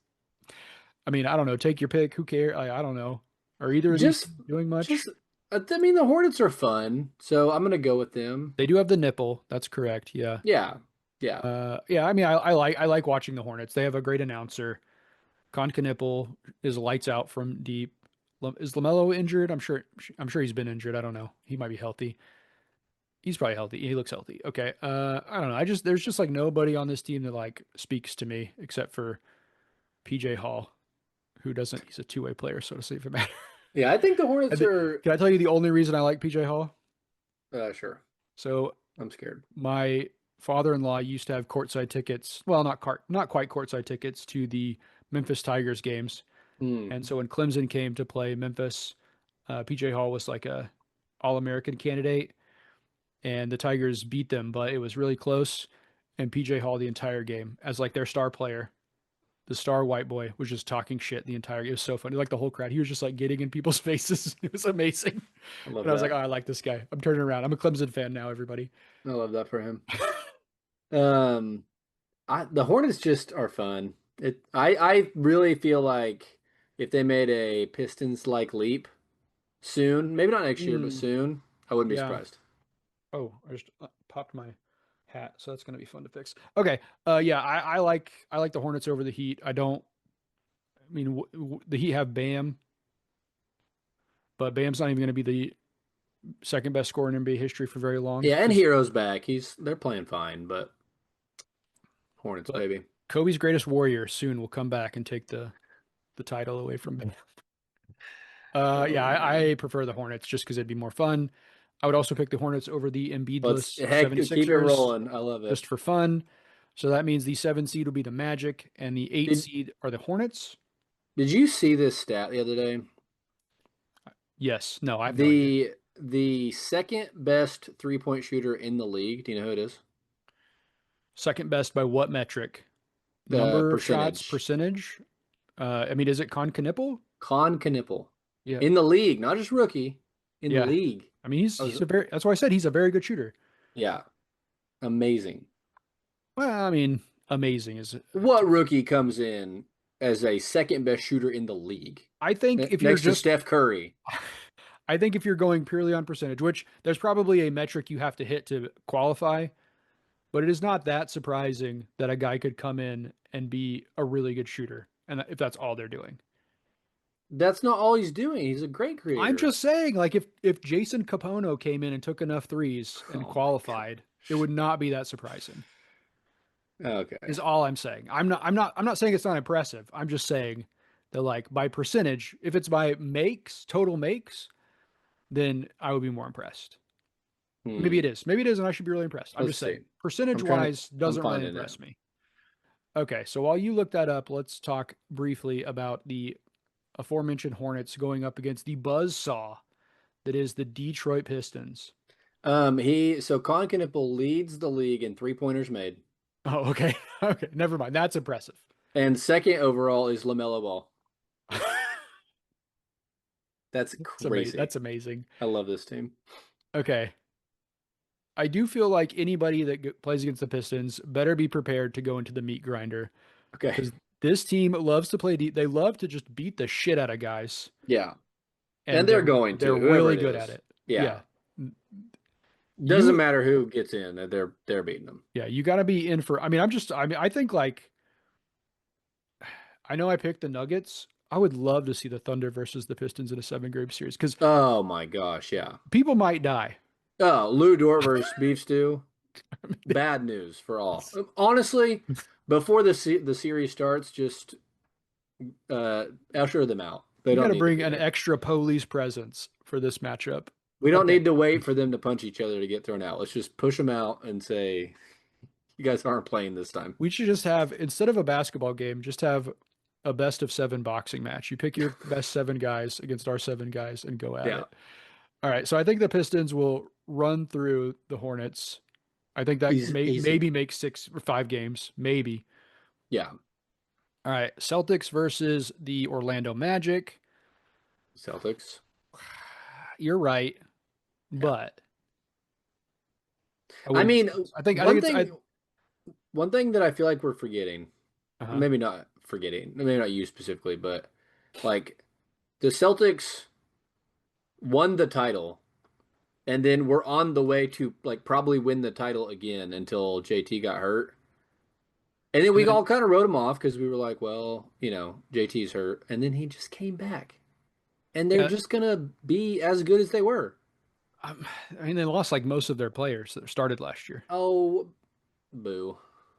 I mean, I don't know, take your pick. Who cares? I don't know. Are either of these Just, teams doing much? just. I mean, the Hornets are fun, so I'm gonna go with them. They do have the nipple. That's correct. Yeah. Yeah. Yeah. Yeah, I mean, I like watching the Hornets. They have a great announcer. Con Knipple is lights out from deep. Is Lamelo injured? I'm sure he's been injured. I don't know. He might be healthy. He's probably healthy. He looks healthy. Okay. I don't know. There's just like nobody on this team that like speaks to me except for PJ Hall, who doesn't. He's a two-way player, so to say, for matter. Yeah. I think the Hornets are. Can I tell you the only reason I like PJ Hall? Sure. So I'm scared. my father-in-law used to have courtside tickets. Well, not quite courtside tickets to the Memphis Tigers games. Hmm. And so when Clemson came to play Memphis, PJ Hall was like a All-American candidate, and the Tigers beat them, but it was really close. And PJ Hall the entire game as like their star player, the star white boy, was just talking shit the entire game. It was so funny. Like the whole crowd, he was just like getting in people's faces. It was amazing. I love And I was like, that. oh, I like this guy. I'm turning around. I'm a Clemson fan now, everybody. I love that for him. Um, the Hornets just are fun. I really feel like if they made a Pistons like leap soon, maybe not next year, but Mm, soon, I wouldn't be yeah. surprised. Oh, I just popped my hat, so that's gonna be fun to fix. Okay. Yeah, I like the Hornets over the Heat. I don't. I mean, the Heat have Bam, but Bam's not even gonna be the second best scorer in NBA history for very long Yeah, and because. Hero's back. They're playing fine, but Hornets, But baby. Kobe's greatest warrior soon will come back and take the title away from Bam. Yeah, Oh I man. prefer the Hornets just because it'd be more fun. I would also pick the Hornets over the Let's Embiidless heck keep it 76ers rolling. I love it. just for fun. So that means the 7 seed will be the Magic and the eight Did seed are the Hornets. did you see this stat the other day? Yes. No, I have no idea. The second best 3-point shooter in the league. Do you know who it is? Second best by what metric? The Number of shots, percentage. percentage? I mean, is it Con Knipple? Con Knipple. Yeah. In the league, not just rookie, in the Yeah. league. I mean, I was he's a very, that's why I said he's a very good shooter. yeah, amazing. Well, I mean, amazing is What rookie comes in as a second best shooter in the league? I think if you're next to just Steph Curry. I think if you're going purely on percentage, which there's probably a metric you have to hit to qualify, but it is not that surprising that a guy could come in and be a really good shooter, and if that's all they're doing. That's not all he's doing. He's a great I'm creator. just saying, like if Jason Capono came in and took enough threes and Oh my qualified, it gosh. would not be that surprising. Okay. Is all I'm saying. I'm not saying it's not impressive. I'm just saying that like by percentage, if it's by makes, total makes, then I would be more impressed. Maybe it Hmm. is. Maybe it is, and I should be really impressed. I'm Let's just see. saying, percentage I'm trying to. wise, I'm doesn't really finding it. impress me. Okay, so while you look that up, let's talk briefly about the aforementioned Hornets going up against the buzzsaw that is the Detroit Pistons. So Colin Knippel leads the league in 3-pointers made, Oh, okay. Okay, never mind. That's impressive. and second overall is LaMelo Ball. That's That's amazing. crazy. That's amazing. I love this team. Okay. I do feel like anybody that plays against the Pistons better be prepared to go into the meat grinder Okay. because this team loves to play deep. They love to just beat the shit out of guys, Yeah, and and they're they're going they're to whoever really it good at is. it. Yeah, Yeah. doesn't You matter who gets in. They're beating them. yeah, you got to be in for I mean I think like I know I picked the Nuggets. I would love to see the Thunder versus the Pistons in a seven game series cuz Oh my gosh, yeah. people might die. Oh, Lou Dort versus Beef Stew. I mean, Bad news for all. Honestly, before the series starts, just usher them out. They you got don't to need to bring be an there. extra police presence for this matchup. We don't Okay. need to wait for them to punch each other to get thrown out. Let's just push them out and say, "You guys aren't playing this time." We should just have, instead of a basketball game, just have a best of seven boxing match. You pick your best seven guys against our seven guys and go at Yeah, it. All right. So I think the Pistons will run through the Hornets. I think that easy. maybe make 6 or 5 games. Maybe. Yeah, All right. Celtics versus the Orlando Magic. Celtics. You're right, Yeah. but I I wouldn't. mean, I think one it's, thing one thing that I feel like we're forgetting, uh-huh. maybe not forgetting, maybe not you specifically, but like the Celtics won the title and then we're on the way to like probably win the title again until JT got hurt. And then And we then, all kind of wrote him off because we were like, well, JT's hurt. And then he just came back. And they're yeah, just going to be as good as they were. I mean, they lost like most of their players that started last year. Oh, boo.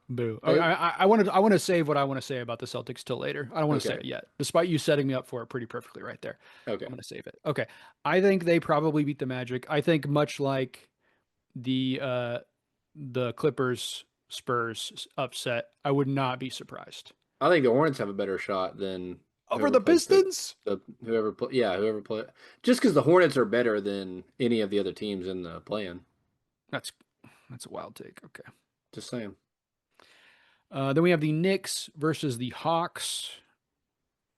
Boo. Okay, They, I want to save what I want to say about the Celtics till later. I don't want to say okay. it yet, despite you setting me up for it pretty perfectly right there. Okay. I'm going to save it. Okay. I think they probably beat the Magic. I think much like the Clippers Spurs upset, I would not be surprised. I think the Hornets have a better shot than Over whoever the plays Pistons? whoever play. Just because the Hornets are better than any of the other teams in the play-in. That's that's a wild take. Okay. Just saying. Then we have the Knicks versus the Hawks.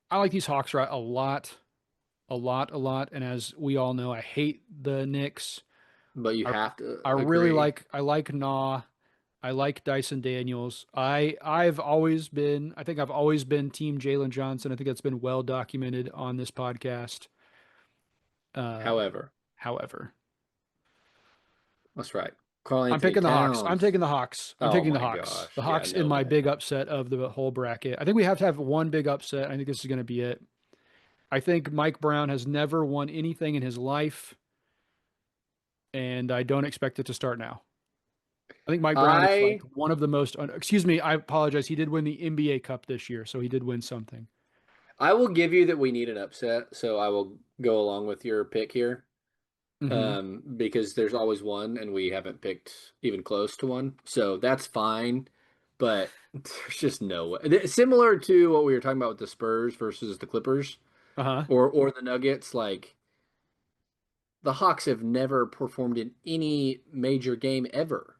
I like these Hawks right a lot, a lot, a lot. And as we all know, I hate the Knicks. But you I have to I really agree. like Nah. I like Dyson Daniels. I've always been I think I've always been team Jalen Johnson. I think that's been well documented on this podcast. Uh, However, however, that's right. Karl I'm Anthony picking the Hawks. I'm Towns. taking the Hawks. I'm Oh taking the my Hawks. gosh. The Yeah, Hawks in no my way. big upset of the whole bracket. I think we have to have one big upset. I think this is going to be it. I think Mike Brown has never won anything in his life, and I don't expect it to start now. I think Mike Brown is like I one of the most. Excuse me, I apologize. He did win the NBA Cup this year, so he did win something. I will give you that we need an upset, so I will go along with your pick here. Hmm. Because there's always one and we haven't picked even close to one. So that's fine, but there's just no way. Similar to what we were talking about with the Spurs versus the Clippers Uh-huh. or the Nuggets, like the Hawks have never performed in any major game ever.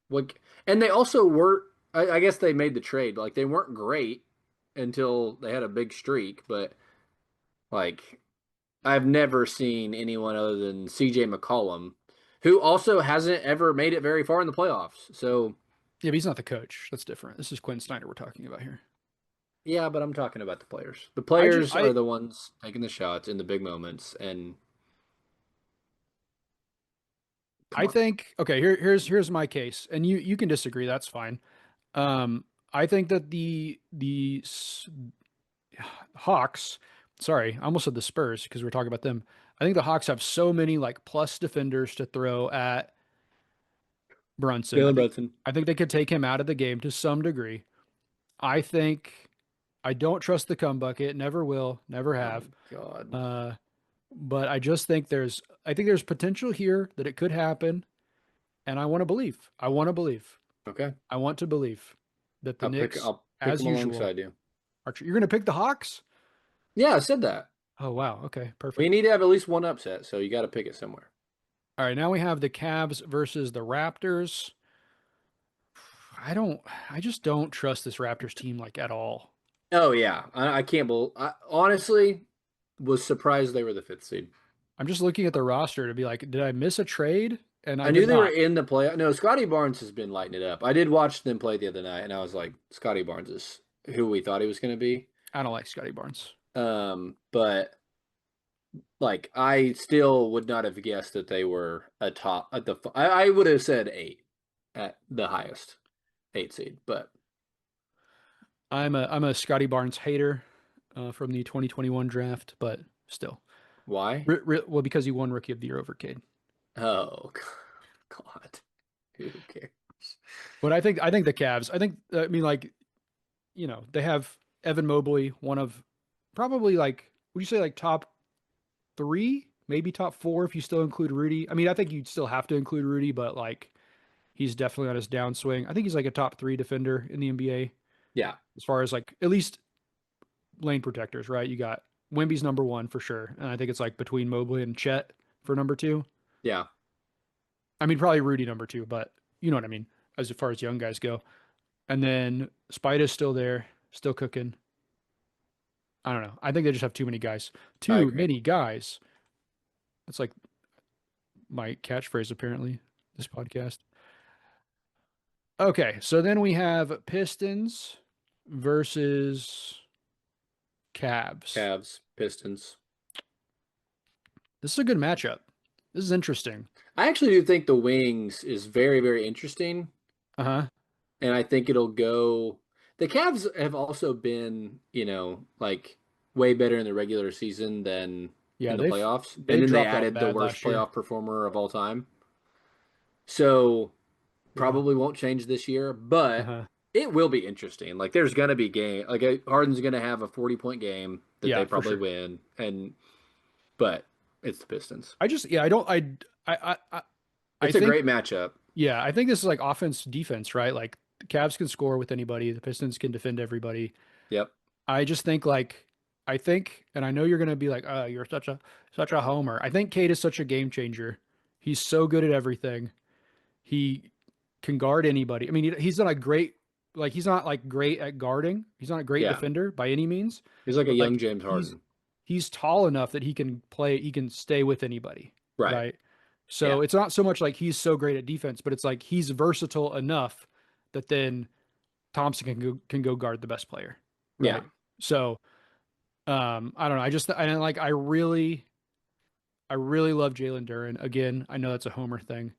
Like, and they also were. I guess they made the trade. Like they weren't great until they had a big streak, but like I've never seen anyone other than CJ McCollum, who also hasn't ever made it very far in the playoffs. So Yeah, but he's not the coach. That's different. This is Quinn Snyder we're talking about here. Yeah, but I'm talking about the players. The I just players are the ones taking the shots in the big moments, and come I on. think okay, here's my case, and you can disagree. That's fine. I think that Hawks, sorry, I almost said the Spurs because we're talking about them. I think the Hawks have so many like plus defenders to throw at Brunson. Jalen Brunson. I think they could take him out of the game to some degree. I think I don't trust the cum bucket, never will, never Oh have. my God. Uh, but I just think there's potential here that it could happen, and I want to believe. I want to believe. Okay. I want to believe that the Knicks, I'll pick as them usual, alongside you. you're going to pick the Hawks? Yeah, I said that. Oh wow, okay, We perfect. need to have at least one upset, so you got to pick it somewhere. All right, now we have the Cavs versus the Raptors. I just don't trust this Raptors team like at all. Oh yeah, I can't believe. I honestly was surprised they were the fifth seed. I'm just looking at the roster to be like, did I miss a trade? And I I did knew they were not. in the play. No, Scotty Barnes has been lighting it up. I did watch them play the other night, and I was like, Scotty Barnes is who we thought he was going to be. I don't like Scotty Barnes. But like, I still would not have guessed that they were a top at the. I would have said eight at the highest, eight seed. But I'm a Scotty Barnes hater from the 2021 draft, but still, why? well, because he won Rookie of the Year over Cade. Oh God, who cares? But I think the Cavs. I mean like they have Evan Mobley, one of probably like would you say like top three, maybe top four if you still include Rudy. I mean I think you'd still have to include Rudy, but like he's definitely on his downswing. I think he's like a top three defender in the NBA Yeah, as far as like at least lane protectors, right? You got Wimby's number one for sure, and I think it's like between Mobley and Chet for number two. yeah. I mean probably Rudy number two, but you know what I mean as far as young guys go. And then Spida's still there, still cooking. I don't know. I think they just have too many guys. I Too agree. many guys. That's like my catchphrase apparently. This podcast. Okay, so then we have Pistons versus Cavs. Cavs, Pistons. This is a good matchup. This is interesting. I actually do think the Wings is very, very interesting, Uh huh. and I think it'll go. The Cavs have also been, like way better in the regular season than Yeah, in the playoffs, and they then they dropped off added the bad worst last year. playoff performer of all time. So Yeah. probably won't change this year, Uh but huh. it will be interesting. Like there's gonna be game, like Harden's gonna have a 40-point game that they Yeah, for probably sure. win, and but it's the Pistons. I just yeah, I don't I It's a think great matchup. yeah, I think this is like offense defense, right? Like the Cavs can score with anybody, the Pistons can defend everybody. Yep. I just think like I think, and I know you're gonna be like, you're such a homer. I think Cade is such a game changer. He's so good at everything. He can guard anybody. I mean, he's not a great like he's not like great at guarding. He's not a great Yeah. defender by any means, He's like a but young like James he's Harden. he's tall enough that he can play, he can stay with anybody, Right. right? Yeah. So it's not so much like he's so great at defense, but it's like he's versatile enough that then Thompson can go guard the best player, Yeah. right? So I don't know. I really love Jalen Duren. Again, I know that's a homer thing,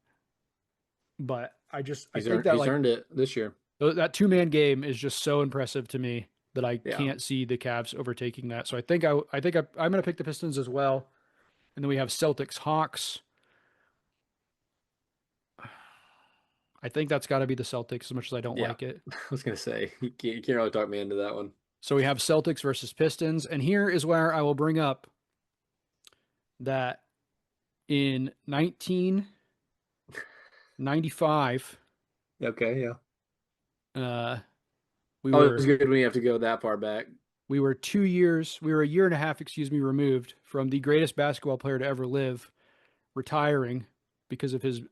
but I think that He's like earned it this year. that two-man game is just so impressive to me that I Yeah. can't see the Cavs overtaking that. So I'm going to pick the Pistons as well. And then we have Celtics Hawks. I think that's got to be the Celtics as much as I don't Yeah. like it. I was gonna say you can't really talk me into that one. So we have Celtics versus Pistons, and here is where I will bring up that in 1995, Okay. Yeah. uh, we Always were good when you have to go that far back. we were a year and a half, excuse me, removed from the greatest basketball player to ever live, retiring because of his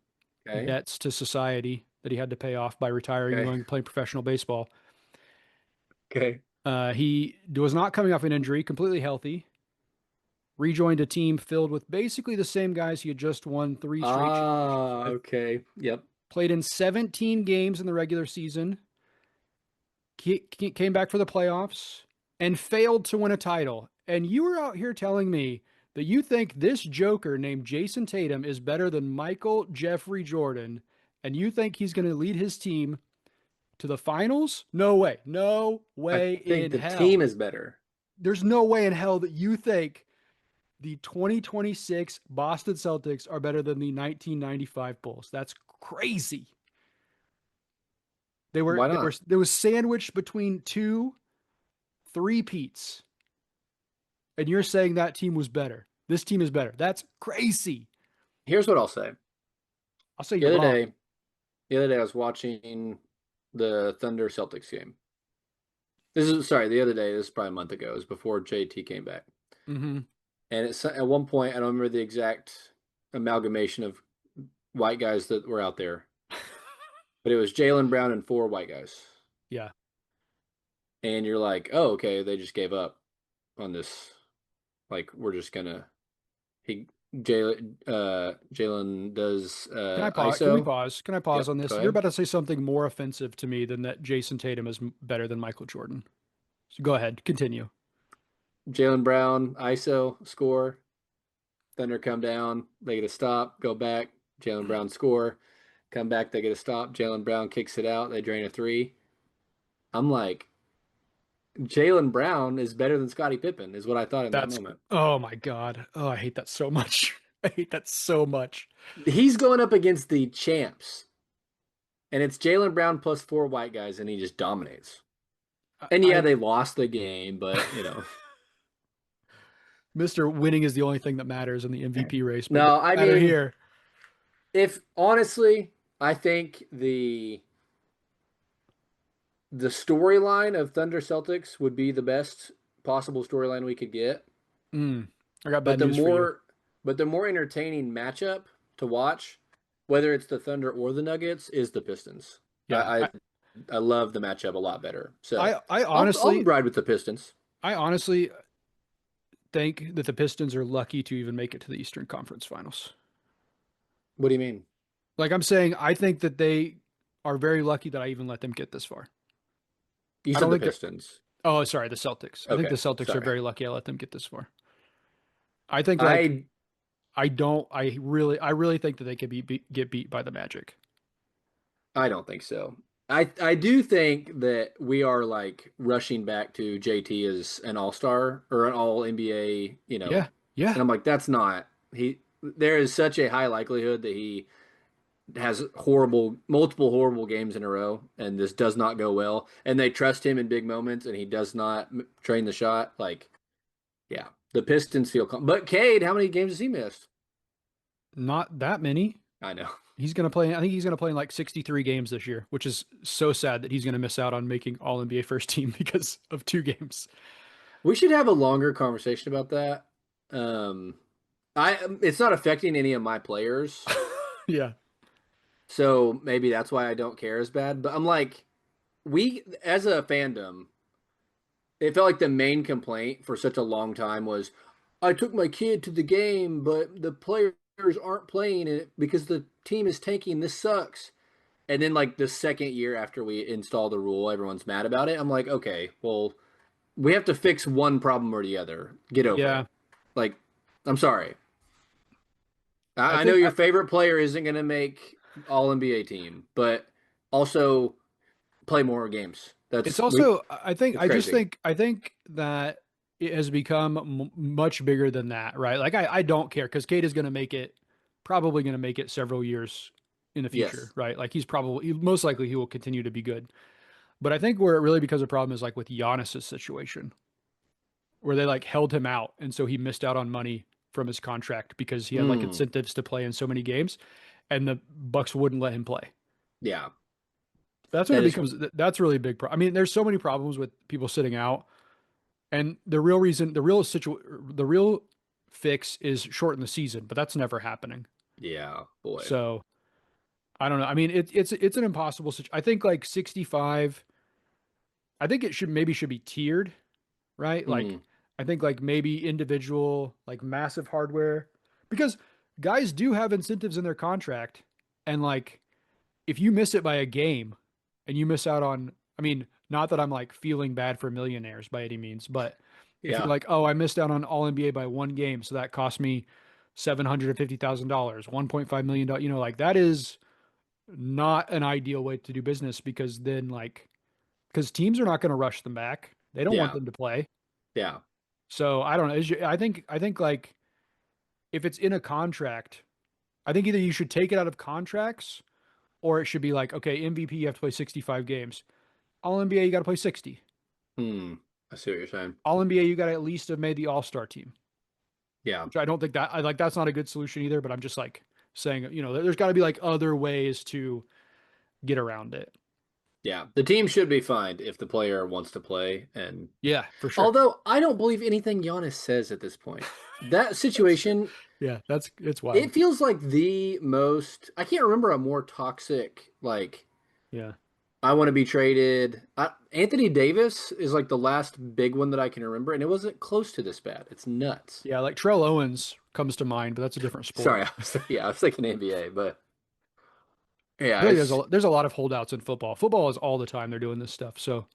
Okay. debts to society that he had to pay off by retiring and Okay. going to play professional baseball. Okay. He was not coming off an injury, completely healthy. Rejoined a team filled with basically the same guys he had just won three straight championships Ah. with. Okay. Yep. Played in 17 games in the regular season, came back for the playoffs and failed to win a title. And you were out here telling me that you think this Joker named Jason Tatum is better than Michael Jeffrey Jordan, and you think he's going to lead his team to the finals? No way. No I way think in the team hell. is better. There's no way in hell that you think the 2026 Boston Celtics are better than the 1995 Bulls. That's crazy. Why They were not? There was sandwiched between two three-peats, and you're saying that team was better. This team is better. That's crazy. Here's what I'll say. I'll say The you're other wrong. day, the other day I was watching the Thunder Celtics game. This is sorry, the other day, this is probably a month ago. It was before JT came back. Mm-hmm. And it's at one point, I don't remember the exact amalgamation of white guys that were out there, but it was Jalen Brown and four white guys. Yeah. And you're like, oh, okay, they just gave up on this. Like, we're just gonna he Jalen does Can I pause? Can we ISO. pause? Can I pause Yep, on go this? You're ahead. about to say something more offensive to me than that Jason Tatum is better than Michael Jordan. So go ahead. Continue. Jalen Brown, ISO, score. Thunder come down, they get a stop, go back. Jalen Brown score, come back, they get a stop. Jalen Brown kicks it out, they drain a three. I'm like, Jalen Brown is better than Scottie Pippen, is what I thought in that That's, moment. oh my God. Oh, I hate that so much. I hate that so much. He's going up against the champs, and it's Jalen Brown plus four white guys, and he just dominates. And yeah, I they lost the game, but Mr. Winning is the only thing that matters in the MVP race, but it no, doesn't I matter mean, here. if honestly, I think the storyline of Thunder Celtics would be the best possible storyline we could get. Mm, I got But bad the news for you. more but the more entertaining matchup to watch, whether it's the Thunder or the Nuggets, is the Pistons. Yeah. I love the matchup a lot better. So I I'll honestly, ride with the Pistons. I honestly think that the Pistons are lucky to even make it to the Eastern Conference Finals. What do you mean? Like I'm saying, I think that they are very lucky that I even let them get this far. You I said don't the think they're, Pistons. oh, sorry, the Celtics. I think the Okay, Celtics are sorry. very lucky I let them get this far. I think like I I really think that they could get beat by the Magic. I don't think so. I do think that we are like rushing back to JT as an all-star or an all NBA, Yeah. Yeah. and I'm like, that's not he there is such a high likelihood that he has multiple horrible games in a row, and this does not go well. And they trust him in big moments, and he does not train the shot. Like, yeah, the Pistons feel, but Cade, how many games has he missed? Not that many. I know. I think he's going to play in like 63 games this year, which is so sad that he's going to miss out on making all NBA first team because of two games. We should have a longer conversation about that. Um, I it's not affecting any of my players, Yeah. so maybe that's why I don't care as bad. But I'm like, we as a fandom, it felt like the main complaint for such a long time was, I took my kid to the game, but the players aren't playing it because the team is tanking. This sucks. And then like the second year after we install the rule, everyone's mad about it. I'm like, okay, well, we have to fix one problem or the other. Get over Yeah. it. Like, I'm sorry. I I know think your favorite player isn't going to make all NBA team, but also play more games. it's That's we. also, It's crazy. I think that it has become much bigger than that, right? Like I don't care because Kate is going to make it, probably going to make it several years in the future, Yes. right? Like most likely he will continue to be good. But I think where it really becomes a problem is like with Giannis's situation, where they like held him out, and so he missed out on money from his contract because he had like Mm, incentives to play in so many games, and the Bucks wouldn't let him play. yeah. That's when it That is. becomes that's really a big problem. I mean, there's so many problems with people sitting out, and the real reason, the real fix is shorten the season, but that's never happening. Yeah. Boy. So I don't know. I mean, it's an impossible situation. I think like 65. I think it should be tiered, right? Like Mm, I think like maybe individual, like massive hardware, because guys do have incentives in their contract, and like if you miss it by a game, and you miss out on, I mean, not that I'm like feeling bad for millionaires by any means, but if you're Yeah. like, oh, I missed out on all NBA by one game, so that cost me $750,000, $1.5 million, like that is not an ideal way to do business because then like because teams are not going to rush them back. They don't want Yeah. them to play. Yeah. So I don't know. I think like if it's in a contract, I think either you should take it out of contracts or it should be like, okay, MVP, you have to play 65 games. All NBA, you got to play 60. Hmm. I see what you're saying. All NBA, you got to at least have made the All Star team, Yeah. which I don't think that I like. That's not a good solution either. But I'm just like saying, there's got to be like other ways to get around it. Yeah. The team should be fined if the player wants to play. And Yeah, for sure. although I don't believe anything Giannis says at this point, that That's situation, yeah, that's it's wild. it feels like the most, I can't remember a more toxic, like, Yeah, I want to be traded. Anthony Davis is like the last big one that I can remember, and it wasn't close to this bad. It's nuts. yeah. Like Terrell Owens comes to mind, but that's a different Sorry, sport. I was thinking NBA, but I yeah, feel like there's a lot of holdouts in football. Football is all the time they're doing this stuff. So,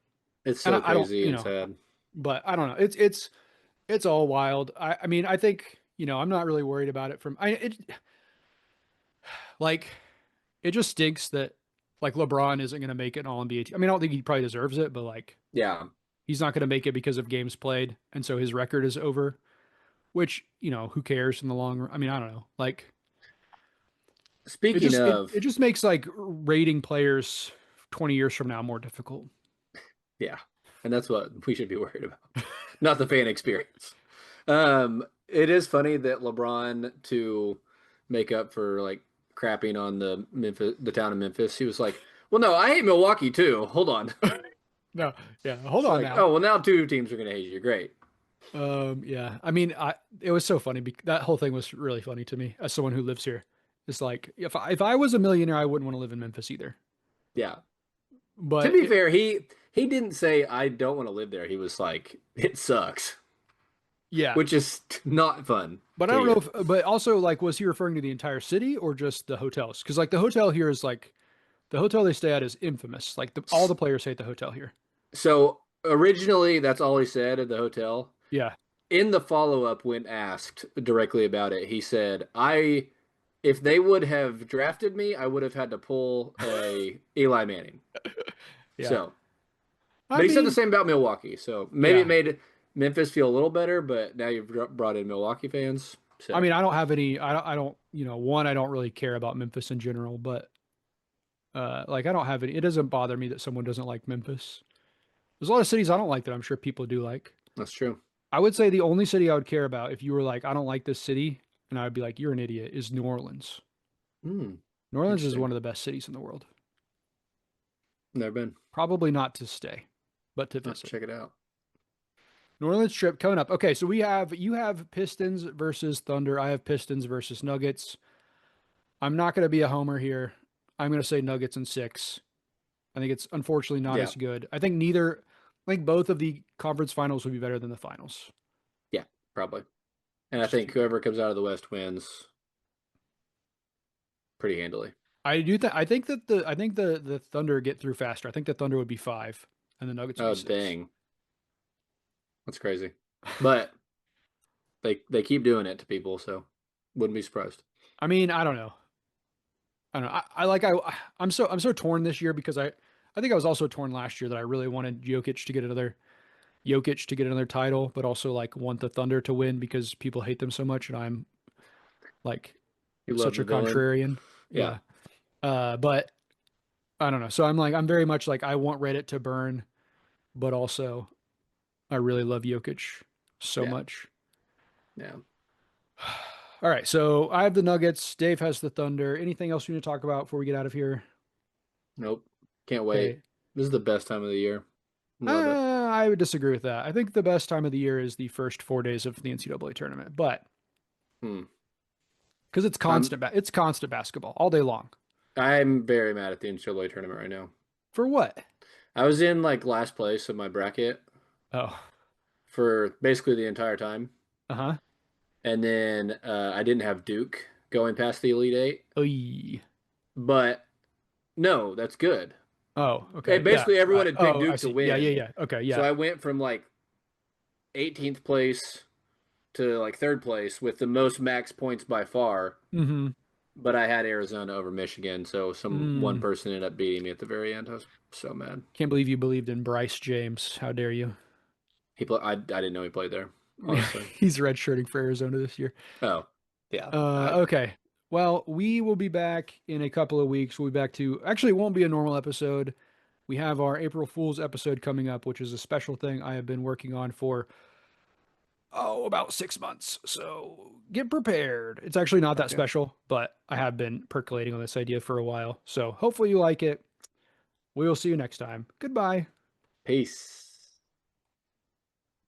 it's and so I don't, crazy and sad. but I don't know. It's all wild. I mean, I think I'm not really worried about it. Like it just stinks that like LeBron isn't going to make it an All NBA team. I mean, I don't think he probably deserves it, but like Yeah. he's not going to make it because of games played, and so his record is over. Which who cares in the long run? I mean, I don't know. Like it Speaking just it of, just makes like rating players 20 years from now more difficult. yeah, and that's what we should be worried about, not the fan experience. It is funny that LeBron to make up for like crapping on the town of Memphis, he was like, "Well, no, I hate Milwaukee too. Hold on." No, yeah, hold It's on like, now. oh, well, now two teams are going to hate you. Great. Yeah. I mean, it was so funny. That whole thing was really funny to me as someone who lives here. It's like if I was a millionaire, I wouldn't want to live in Memphis either. Yeah. To But be fair, he didn't say I don't want to live there. He was like, it sucks, yeah. which is not fun But I to don't know hear. if. But also, like, was he referring to the entire city or just the hotels? Because like the hotel here is like the hotel they stay at is infamous. Like all the players hate the hotel here. So originally, that's all he said at the hotel. Yeah. In the follow up, when asked directly about it, he said, "I, if they would have drafted me, I would have had to pull a Eli Manning." Yeah. So, I but he said the mean, same about Milwaukee. So maybe it yeah. made Memphis feel a little better, but now you've brought in Milwaukee fans. I So mean, I don't have any. I don't. One, I don't really care about Memphis in general, but like I don't have any. It doesn't bother me that someone doesn't like Memphis. There's a lot of cities I don't like that I'm sure people do like. that's true. I would say the only city I would care about if you were like, I don't like this city, and I would be like, you're an idiot, is New Orleans. Hmm. New Orleans is Interesting. one of the best cities in the world. Never been. Probably not to stay, but to I'll have to visit. check it out. New Orleans trip coming up. Okay, so you have Pistons versus Thunder. I have Pistons versus Nuggets. I'm not going to be a homer here. I'm going to say Nuggets in six. I think it's unfortunately not Yeah. as good. I think both of the conference finals would be better than the finals. Yeah. Probably. And I Just think whoever comes out of the West wins pretty handily. I do think I think the Thunder get through faster. I think the Thunder would be five and the Nuggets would be Oh six. dang, that's crazy. But they keep doing it to people, so wouldn't be surprised. I mean, I don't know. I don't know. I'm so torn this year because I think I was also torn last year that I really wanted Jokic to get another title, but also like want the Thunder to win because people hate them so much, and I'm like You love such the a villain. contrarian. Yeah, Yeah. But I don't know. So I'm very much like I want Reddit to burn, but also I really love Jokic so yeah, much. yeah. All right, so I have the Nuggets. Dave has the Thunder. Anything else you need to talk about before we get out of here? Nope. Can't wait. Okay. This is the best time of the year. Love it. I would disagree with that. I think the best time of the year is the first 4 days of the NCAA tournament, but Hmm. because it's I'm it's constant basketball all day long. I'm very mad at the NCAA tournament right now. For what? I was in like last place in my bracket Oh, for basically the entire time, uh-huh. and then I didn't have Duke going past the Elite Eight. Oy. But no, that's good. Oh, okay. Yeah. Basically everyone had picked Oh, I Duke to see. Yeah, yeah, win. yeah. Okay, So yeah. I went from like 18th place to like third place with the most max points by far. Mm-hmm. But I had Arizona over Michigan, so some one Mm. person ended up beating me at the very end. I was so mad. Can't believe you believed in Bryce James. How dare you? I didn't know he played there, honestly. He's redshirting for Arizona this year. Oh, yeah. Okay. Well, we will be back in a couple of weeks. We'll be back to actually, it won't be a normal episode. We have our April Fool's episode coming up, which is a special thing I have been working on for about 6 months. So get prepared. It's actually not that Okay. special, but I have been percolating on this idea for a while. So hopefully you like it. We will see you next time. Goodbye. Peace.